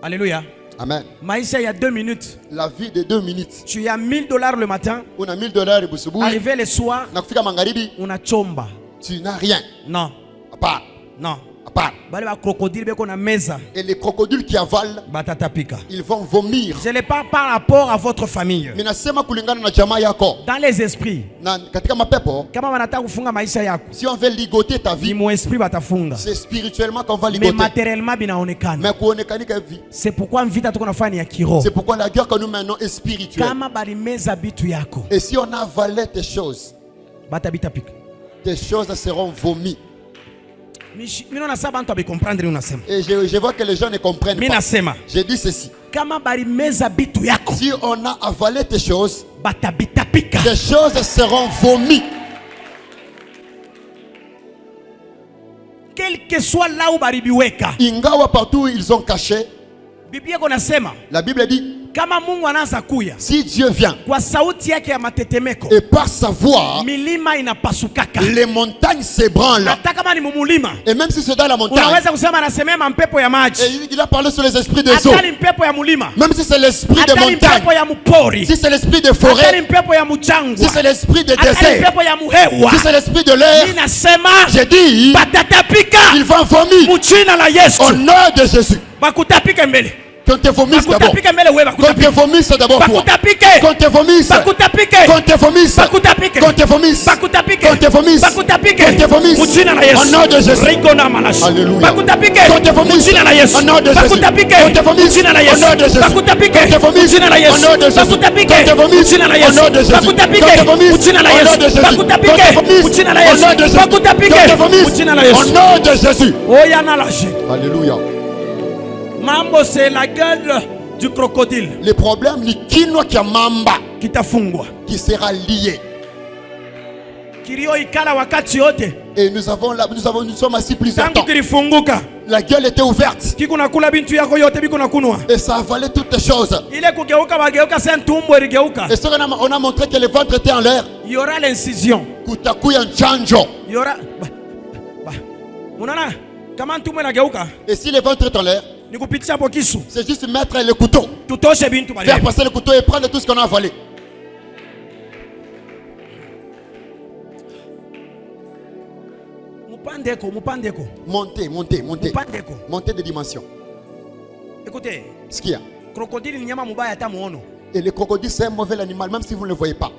Alléluia. Amen. Maisha ya 2 minutes. La vie de 2 minutes. Tu as $1000 le matin, Una $1000 busubuhi arrivé le soir, na kufika magharibi unachomba. tu n'as rien. Non, Apart. non. Apart. Bale ba crocodile beko na meza Et les crocodiles qui avalent, batatapika. ils vont vomir. Je ne parle pas par rapport à votre famille. Mais nasema kulingana na jamaa yako. Dans les esprits, Na katika mapepo, kama wanataka kufunga maisha yako, si on veut ligoter ta ni vie, mon esprit batafunga. c'est spirituellement qu'on va Mais ligoter. matériellement binaonekana. Mais kuonekanika vie. C'est pourquoi vita tuko nafanya ya kiroho. C'est pourquoi la guerre que nous menons est spirituelle. Kama balimeza bitu yako, Et si on avalait tes choses seront vomies. Mino nasema bantu abikomprendre unasema. Et je vois que les gens ne comprennent Mimi pas. nasema Je dis ceci. kama balimeza bitu yako, Si on a avalé tes choses, batabitapika. tes choses seront vomies. Quel que soit là où baribiweka. Ingawa partout ils ont caché, Biblia iko nasema la Bible dit, kama Mungu anaanza kuya si Dieu vient kwa sauti yake ya matetemeko, et par sa voix, milima inapasukaka. les montagnes s'ébranlent. Hata kama ni mumulima, Et même si c'est dans la montagne, unaweza kusema anasemea mpepo ya maji. et il a parlé sur les esprits des eaux. Hata ni mpepo ya mulima, Même si c'est l'esprit des hata ni montagnes, mpepo ya mpori, si c'est l'esprit des hata ni forêts, mpepo ya mjangwa, si c'est l'esprit des hata ni déserts, mpepo ya muhewa. si c'est l'esprit de l'air, Mimi nasema j'ai dit, batatapika ils vont vomir mchina la Yesu. au nom de Jésus. Bakutapike mbele. Qu'on te vomisse d'abord. Bakutapike mbele wewe Qu'on te bakutapike. vomisse d'abord toi. Bakutapike. Qu'on te vomisse. Bakutapike. Qu'on te vomisse. Bakutapike. Qu'on te vomisse. Bakutapike. Qu'on te vomisse. Bakutapike. Qu'on te vomisse. Mchina la Yesu. Au nom de Jésus. Rigona malashi. Alléluia. Bakutapike. Qu'on te vomisse. Mchina la Yesu. Au nom de Jésus. Bakutapike. Qu'on te vomisse. Mchina la Yesu. Au nom de Jésus. Bakutapike. Qu'on te vomisse. Mchina la Yesu. Au nom de Jésus. Bakutapike. Qu'on te vomisse. Mchina la Au Yesu. nom de Jésus. Bakutapike. Qu'on te vomisse. Mchina la Au nom Yesu. de Jésus. Bakutapike. Qu'on te vomisse. Mchina la Au Yesu. nom de Jésus. Bakutapike. Qu'on te vomisse. Mchina la Au Yesu. nom de Jésus. Oyana la shi. Alléluia. Mambo c'est la gueule du crocodile Le problème ni kinwa kia mamba kitafungwa. qui sera lié. Kilio ikala wakati yote. Et nous sommes assis plusieurs Tangu temps. kilifunguka. La gueule était ouverte. Kiko nakula bintu yako yote biko nakunwa. Et ça avalait toutes les choses. Ile kugeuka bageuka sasa tumbo iligeuka. Et on a montré que le ventre était en l'air. Il y aura l'incision. Kutakuya nchanjo. Il y aura Unaona kama tumbo inageuka Et si le ventre est en l'air, ni kupitisha hapo kisu. c'est juste mettre le couteau. Tutoshe bintu bali. Faire passer le couteau et prendre tout ce qu'on a avalé. Mupandeko. Montez. Mupandeko. Montez de dimension. Écoutez, Ce qu'il y a. crocodile ni nyama mubaya hata muono. Et le crocodile, c'est un mauvais animal, même si vous ne le voyez pas.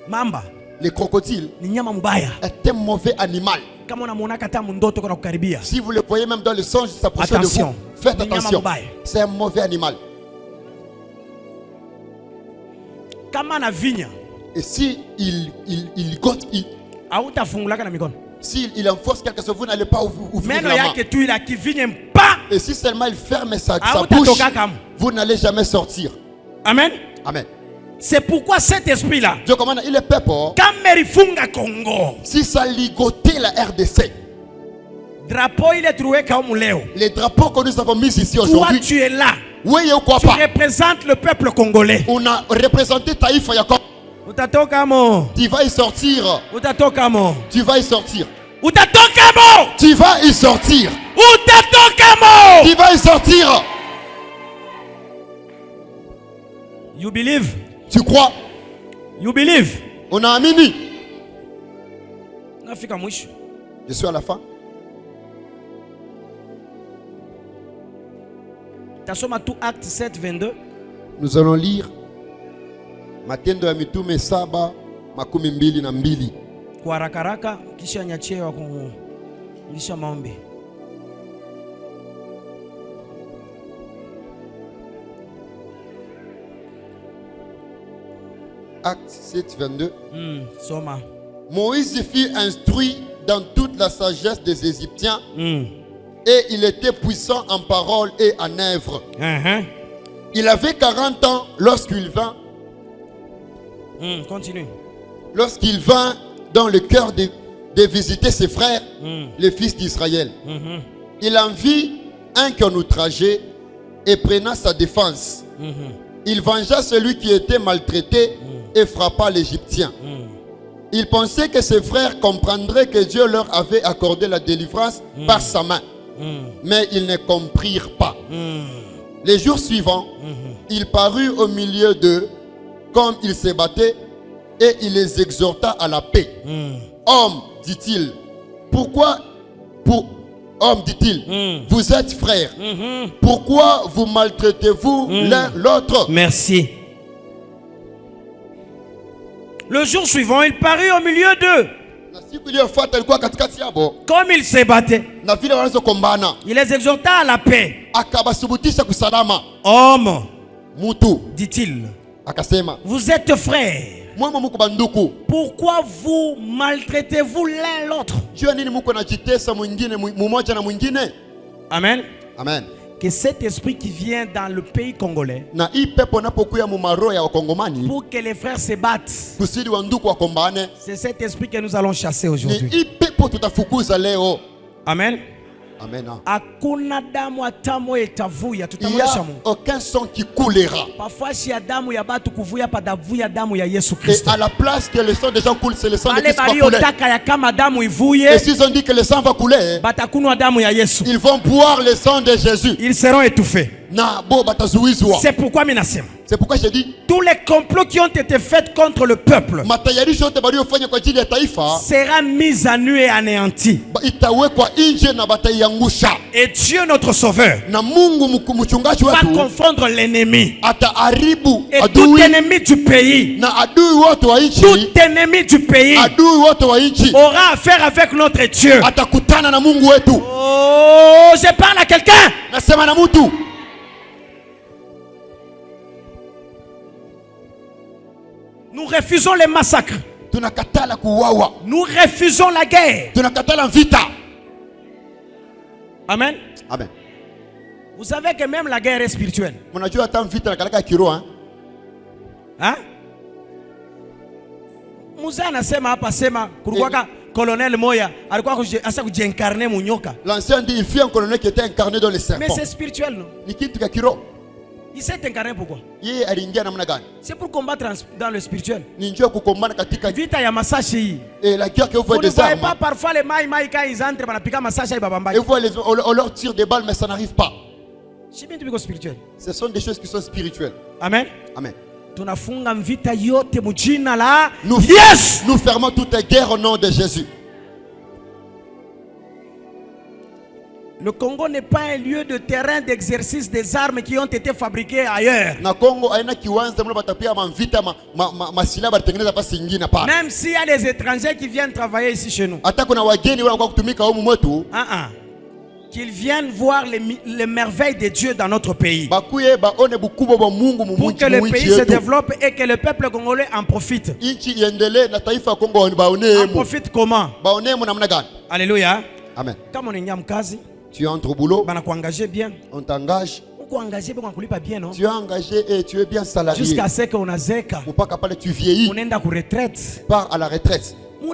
Mamba Le crocodile ni nyama mubaya. est un mauvais animal. Kama unamuona hata mundoto kuna kukaribia. Si vous le voyez même dans le songe, s'approcher de vous. Attention. Faites Ni nyama attention. mubaya. C'est un mauvais animal. Kama na vinya Et si il gote, hautafungulaka na mikono. s'il enforce quelque chose, vous n'allez pas ouvrir Meno la main. yake tu ila kivinye mpa. Et si seulement il ferme sa bouche, Hautatoka kama. vous n'allez jamais sortir. Amen. Amen. C'est pourquoi cet esprit-là, Dieu commande, il est peuple. kama ilifunga Congo, Si ça ligotait la RDC, drapeau il est trouvé comme leo. les drapeaux que nous avons mis ici Toi aujourd'hui, tu es là. oui ou quoi Tu pas, représentes le peuple congolais. on a représenté Taïfa Yacob. Utatoka mo. Tu vas y sortir. Utatoka mo. Tu vas y sortir. Utatoka mo. Tu vas y sortir. Utatoka mo. Tu vas y sortir. You believe? Tu crois? You believe? On a un mini. Nafika mwisho. Je suis à la fin. Tasoma tout acte 7 22. Nous allons lire Matendo ya Mitume 7:22. Kwa haraka haraka kisha nyachewa kulisha maombi. Acte 7, 22. Soma. Moïse fut instruit dans toute la sagesse des Égyptiens et il était puissant en parole et en œuvre. Il avait 40 ans lorsqu'il vint. Continue. Lorsqu'il vint dans le cœur de visiter ses frères, les fils d'Israël. Il en vit un qu'on outrageait et prenant sa défense. Il vengea celui qui était maltraité et frappa l'Égyptien. Il pensait que ses frères comprendraient que Dieu leur avait accordé la délivrance par sa main. Mais ils ne comprirent pas. Les jours suivants, il parut au milieu d'eux comme il se battait et il les exhorta à la paix. Hommes, dit-il, Homme, dit-il, vous êtes frères. Pourquoi vous maltraitez-vous l'un l'autre? Merci. Le jour suivant, il parut au milieu d'eux. Comme il se battait, il les exhorta à la paix. Homme, dit-il, vous êtes frères. Pourquoi vous maltraitez-vous l'un l'autre? Amen. Amen. Que cet esprit qui vient dans le pays congolais, pour que les frères se battent, c'est cet esprit que nous allons chasser aujourd'hui. Amen. Amen. Hakuna damu atamu itavuya, Il n'y a aucun sang qui coulera. Parfois si ya damu ya batu kuvuya padavuya damu ya Yesu Et Kristo. à la place que le sang des gens coule, c'est le sang de Wale Christ qui va couler. waliotaka ya kama damu ivuye, Et s'ils ont dit que le sang va couler, batakunwa damu ya Yesu, ils vont boire le sang de Jésus. ils seront étouffés. C'est pourquoi minasema, C'est pourquoi j'ai dit, tous les complots qui ont été faits contre le peuple sera mis à nu et anéanti. Et Dieu notre sauveur va confondre l'ennemi. Et tout ennemi du pays, tout ennemi du pays aura affaire avec notre Dieu. Oh, je parle à quelqu'un. Nous refusons les massacres. Nous refusons la guerre. Amen. Amen. Vous savez que même la guerre est spirituelle. Hein? Musa anasema hapa sema kulikuwa colonel moya alikuwa asa kujiincarner munyoka. L'ancien dit il fut un colonel qui était incarné dans les serpents. Mais c'est spirituel, non? Il s'est incarné pourquoi? C'est pour combattre dans le spirituel. Vita ya masashi. Et la guerre que vous Vous voyez ne des voyez armes. pas parfois les maïs quand ils entrent dans la massage et babamba. Et vous voyez, on leur tire des balles mais ça n'arrive pas. C'est bien spirituel. Ce sont des choses qui sont spirituelles. Amen. Amen. Tunafunga vita yote mujina la Nous fermons toute guerre au nom de Jésus. Le Congo n'est pas un lieu de terrain d'exercice des armes qui ont été fabriquées ailleurs. Même s'il y a des étrangers qui viennent travailler ici chez nous. Qu'ils viennent voir les merveilles de Dieu dans notre pays. Pour que le pays se développe et que le peuple congolais en profite. En profite comment? Alléluia. Amen. Tu es entre boulot, bien. On t'engage. Tu es engagé et tu es bien salarié. Jusqu'à ce qu'on a zeka. Tu vieillis. Pars à la retraite. Et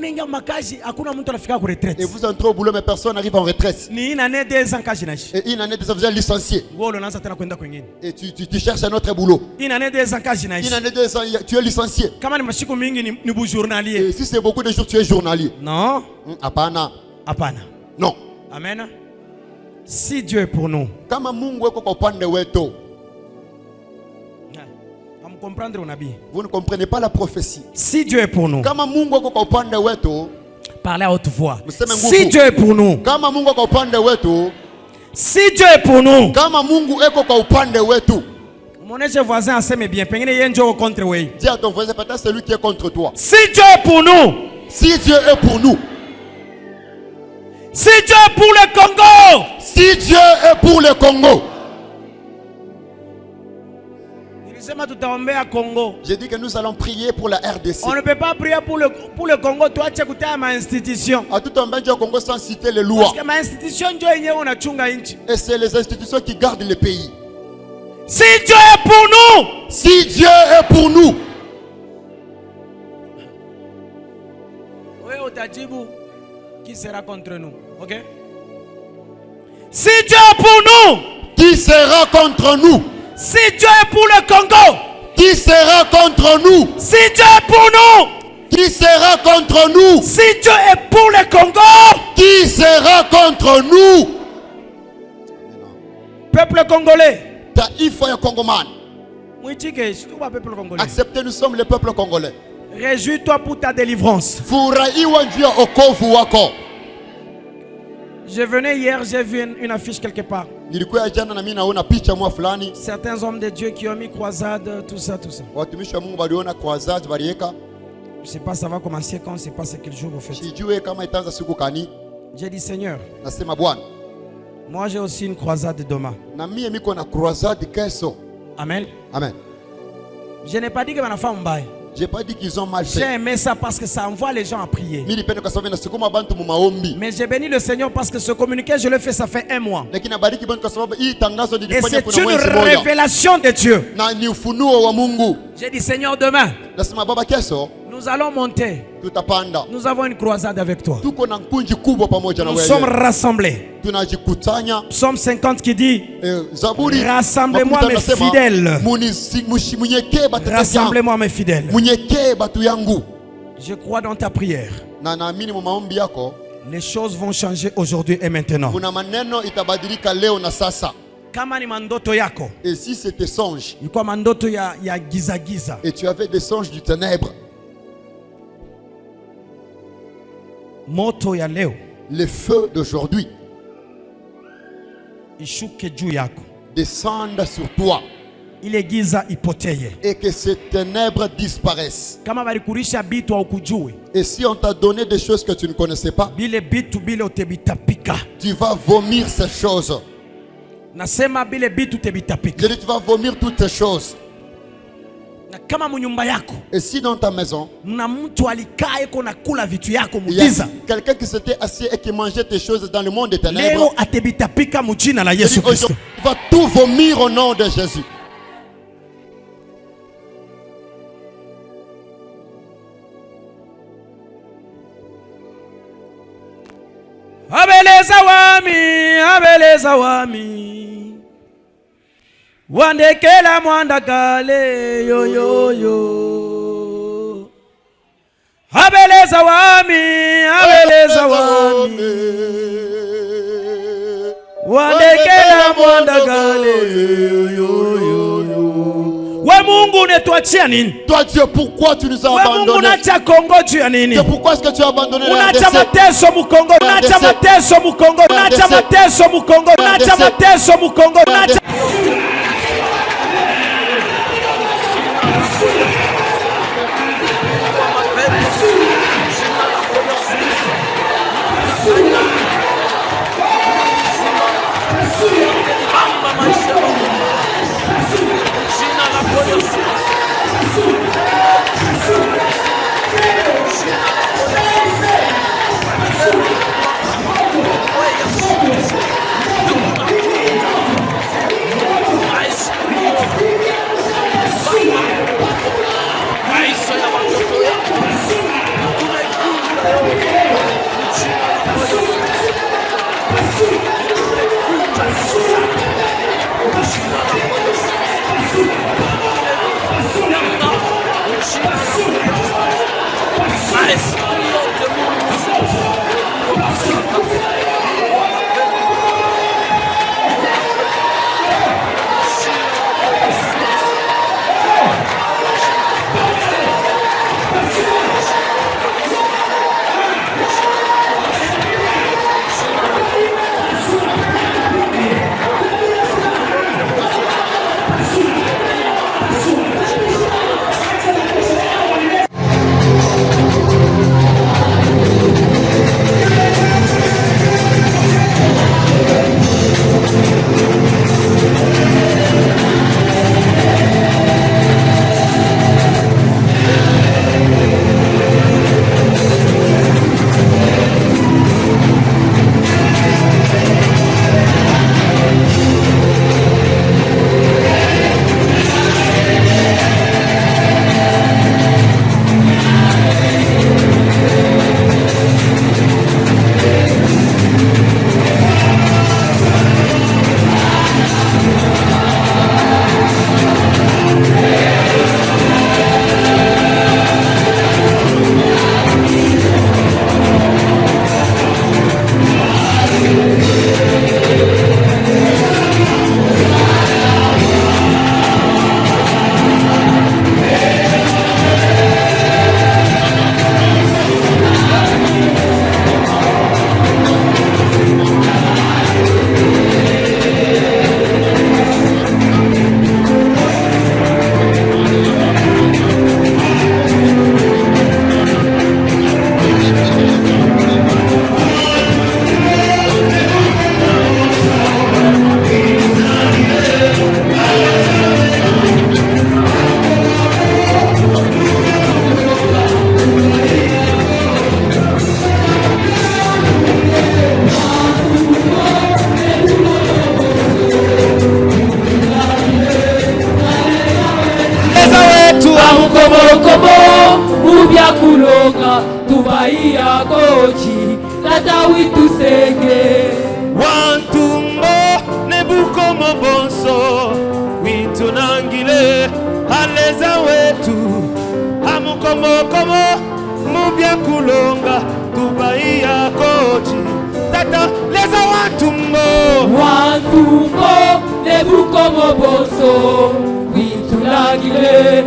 vous entrez au boulot mais personne n'arrive en retraite. Et une année, 2 ans, vous êtes licencié. Et tu cherches un autre boulot. Une année, 2 ans, tu es licencié. Et si c'est beaucoup de jours, tu es journalier. Non. Apana. Non. Amen. Si Dieu est pour nous, vous ne comprenez pas la prophétie. Si Dieu est pour nous, parlez à haute voix. Si Dieu est pour nous, si Dieu est pour nous, mon voisin s'aime bien. Dis à ton voisin, peut-être c'est lui qui est contre toi. Si Dieu est pour nous, si Dieu est pour nous, si Dieu est pour le Congo, si Dieu est pour le Congo, J'ai dit que nous allons prier pour la RDC. On ne peut pas prier pour le Congo. Toi, tu écoutes ma institution. À tout un ben au Congo sans citer les lois. Parce que ma institution, et c'est les institutions qui gardent le pays. Si Dieu est pour nous, si Dieu est pour nous, oui, Otajibu, qui sera contre nous? Ok? Si Dieu est pour nous, qui sera contre nous? Si Dieu est pour le Congo, qui sera contre nous? Si Dieu est pour nous, qui sera contre nous? Si Dieu est pour le Congo, qui sera contre nous? Peuple congolais, acceptez, nous sommes le peuple congolais. Réjouis-toi pour ta délivrance. Je venais hier, j'ai vu une affiche quelque part. Certains hommes de Dieu qui ont mis croisade, tout ça, tout ça. Je ne sais pas ça va commencer quand, je ne sais pas c'est quel jour vous faites. J'ai dit Seigneur, moi j'ai aussi une croisade demain. Amen. Amen. Je n'ai pas dit que ma femme baille. J'ai pas dit qu'ils ont mal fait. J'ai aimé ça parce que ça envoie les gens à prier. Mais j'ai béni le Seigneur parce que ce communiqué, je le fais, ça fait 1 mois. Et c'est une révélation de Dieu. J'ai dit Seigneur, demain, nous allons monter. Nous avons une croisade avec toi. Nous sommes rassemblés. Psaume 50 qui dit rassemblez-moi mes fidèles. Rassemblez-moi mes fidèles. Je crois dans ta prière. Les choses vont changer aujourd'hui et maintenant. Et si c'était songe, et tu avais des songes du ténèbre, les feux d'aujourd'hui descendent sur toi et que ces ténèbres disparaissent. Et si on t'a donné des choses que tu ne connaissais pas, tu vas vomir ces choses. Tu vas vomir toutes ces choses. Et si dans ta maison, il y a quelqu'un qui s'était assis et qui mangeait tes choses dans le monde des ténèbres, il va tout vomir au nom de Jésus. Abeleza wami wandekela mwanda kale yo yo yo. Abeleza wami wandekela mwanda kale yo yo yo. We Mungu unatuachia nini? Toi Dieu, pourquoi tu nous as abandonnés? Mungu unacha Kongo juu ya nini? Pourquoi est-ce que tu as abandonné la RDC? Unacha mateso mu Kongo, unacha mateso mu Kongo, unacha mateso mu Kongo, unacha mateso mu Kongo, unacha Amukomo mubya kulonga tubaiya kochi tata leza wantumbo nebukomo boso witulagile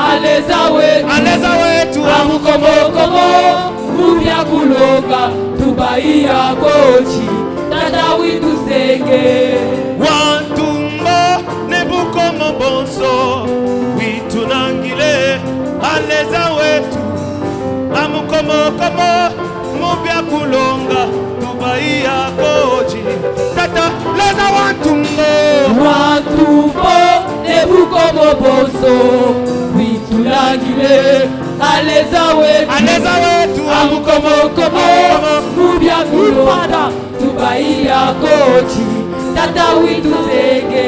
aleza wetu amukomo mubya kulonga tubaiya kochi tata witusenge wantumbo nebukomo boso witulagile aleza wetu amukomo mubya kulonga tubaiya kochi tata leza wantumbo nebukomo boso witulagile aleza wetu amukomo mubya kulonga tubaiya kochi tata witusenge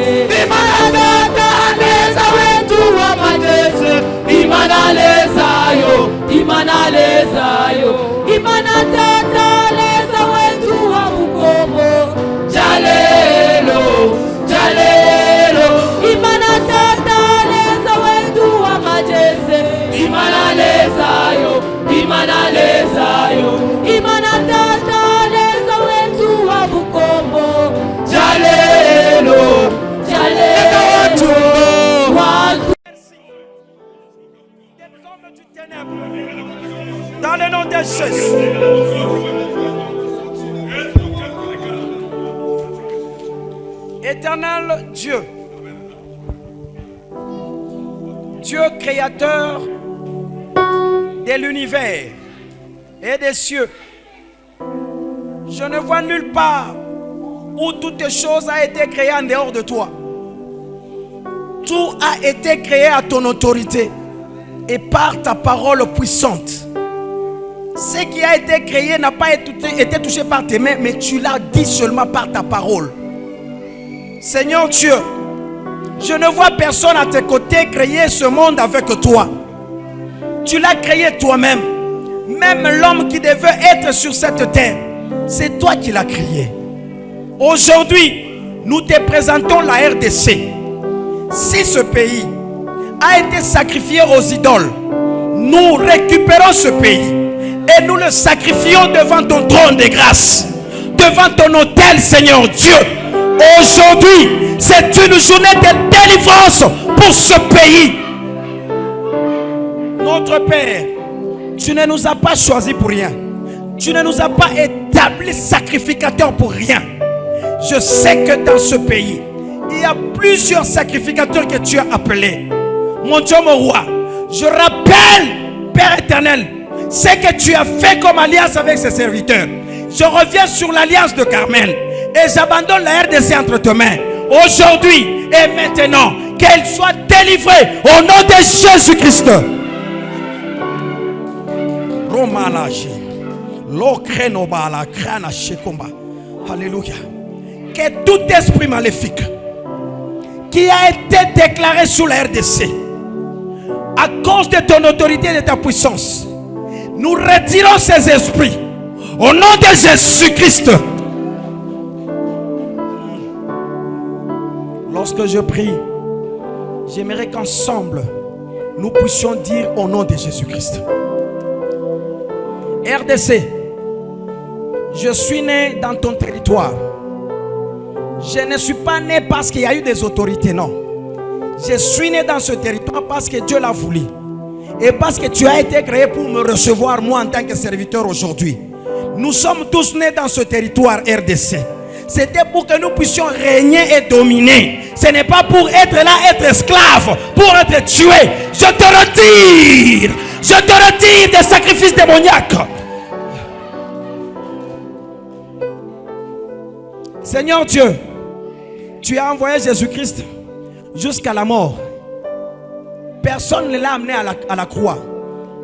aleza wetu wa majese imana tata leza wetu wa mukomo jalelo imana tata leza wetu wa majese imana tata leza wetu wa mukomo jalelo dans le nom de Jésus. Éternel Dieu, Dieu créateur de l'univers et des cieux, je ne vois nulle part où toutes choses ont été créées en dehors de toi. Tout a été créé à ton autorité et par ta parole puissante. Ce qui a été créé n'a pas été touché par tes mains, mais tu l'as dit seulement par ta parole. Seigneur Dieu, je ne vois personne à tes côtés créer ce monde avec toi. Tu l'as créé toi-même. Même l'homme qui devait être sur cette terre, c'est toi qui l'as créé. Aujourd'hui, nous te présentons la RDC. Si ce pays a été sacrifié aux idoles, nous récupérons ce pays et nous le sacrifions devant ton trône de grâce, devant ton autel, Seigneur Dieu. Aujourd'hui, c'est une journée de délivrance pour ce pays. Notre Père, tu ne nous as pas choisis pour rien. Tu ne nous as pas établis sacrificateurs pour rien. Je sais que dans ce pays, il y a plusieurs sacrificateurs que tu as appelés. Mon Dieu, mon roi, je rappelle, Père éternel, ce que tu as fait comme alliance avec ses serviteurs. Je reviens sur l'alliance de Carmel et j'abandonne la RDC entre tes mains. Aujourd'hui et maintenant, qu'elle soit délivrée au nom de Jésus-Christ. Alléluia. Que tout esprit maléfique qui a été déclaré sous la RDC à cause de ton autorité et de ta puissance, nous retirons ces esprits au nom de Jésus-Christ. Lorsque je prie, j'aimerais qu'ensemble nous puissions dire au nom de Jésus-Christ. RDC, je suis né dans ton territoire. Je ne suis pas né parce qu'il y a eu des autorités, non. Je suis né dans ce territoire parce que Dieu l'a voulu. Et parce que tu as été créé pour me recevoir moi en tant que serviteur aujourd'hui. Nous sommes tous nés dans ce territoire RDC. C'était pour que nous puissions régner et dominer. Ce n'est pas pour être là, être esclave, pour être tué. Je te retire des sacrifices démoniaques. Seigneur Dieu, tu as envoyé Jésus-Christ jusqu'à la mort. Personne ne l'a amené à la croix.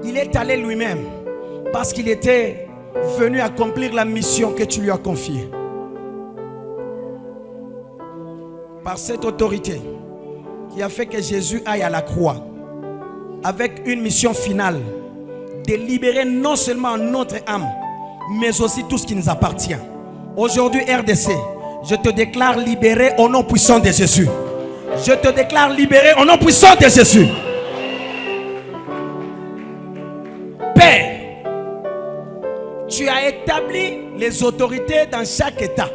Il est allé lui-même parce qu'il était venu accomplir la mission que tu lui as confiée. Par cette autorité qui a fait que Jésus aille à la croix avec une mission finale de libérer non seulement notre âme, mais aussi tout ce qui nous appartient. Aujourd'hui, RDC, je te déclare libéré au nom puissant de Jésus. Je te déclare libéré au nom puissant de Jésus. Père, tu as établi les autorités dans chaque État.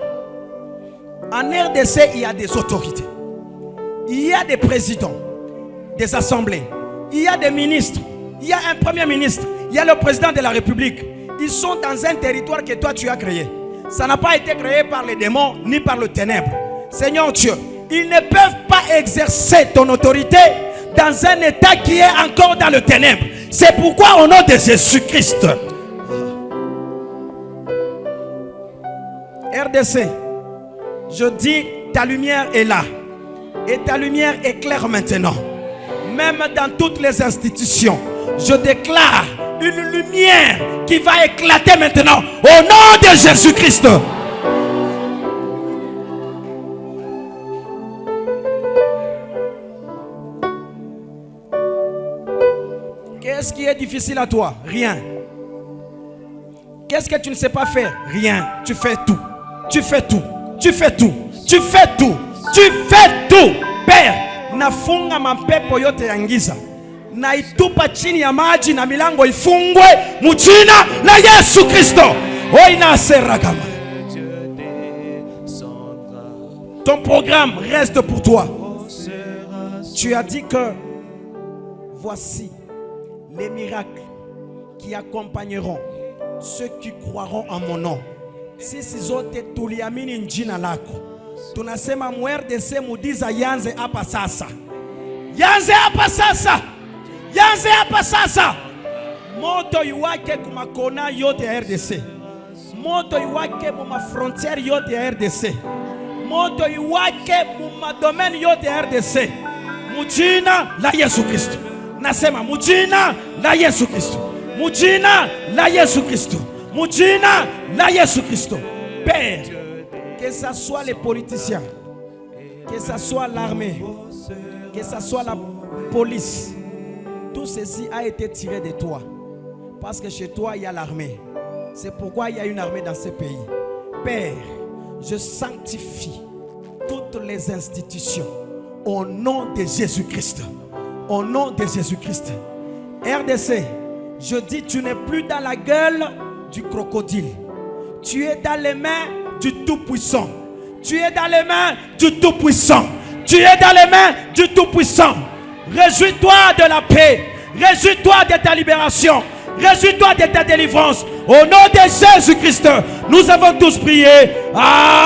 En RDC, il y a des autorités. Il y a des présidents, des assemblées. Il y a des ministres. Il y a un premier ministre. Il y a le président de la République. Ils sont dans un territoire que toi tu as créé. Ça n'a pas été créé par les démons ni par le ténèbre. Seigneur Dieu, ils ne peuvent pas exercer ton autorité dans un état qui est encore dans le ténèbre. C'est pourquoi au nom de Jésus-Christ, RDC, je dis ta lumière est là. Et ta lumière éclaire maintenant. Même dans toutes les institutions, je déclare une lumière qui va éclater maintenant au nom de Jésus-Christ. Qu'est-ce qui est difficile à toi? Rien. Qu'est-ce que tu ne sais pas faire? Rien. Tu fais tout. Tu fais tout. Tu fais tout. Tu fais tout. Tu fais tout. Père, nafunga mapepo yote ya giza. Na itupa chini ya maji na milango ifungwe mjina la Yesu Kristo. Oina seragama. Ton programme reste pour toi. Tu as dit que voici les miracles qui accompagneront ceux qui croiront en mon nom. Sisi zote tuliamini njina lako. Tunasema MRDC mudiza yanze hapa sasa. Yanze hapa sasa. Yanze hapa sasa. Moto iwake kumakona yote ya RDC. Moto iwake muma frontiere yote ya RDC. Moto iwake muma domaine yote ya RDC. Mujina la Yesu Kristo. Nasema mujina la Yesu Kristo. Mujina la Yesu Kristo. Mujina la Yesu Kristo. Père, que ce soit les politiciens, que ce soit l'armée, que ce soit la police, tout ceci a été tiré de toi. Parce que chez toi, il y a l'armée. C'est pourquoi il y a une armée dans ce pays. Père, je sanctifie toutes les institutions au nom de Jésus-Christ. Au nom de Jésus-Christ. RDC, je dis, tu n'es plus dans la gueule du crocodile. Tu es dans les mains du Tout-Puissant. Tu es dans les mains du Tout-Puissant. Tu es dans les mains du Tout-Puissant. Réjouis-toi de la paix. Réjouis-toi de ta libération. Réjouis-toi de ta délivrance. Au nom de Jésus-Christ, nous avons tous prié. Amen.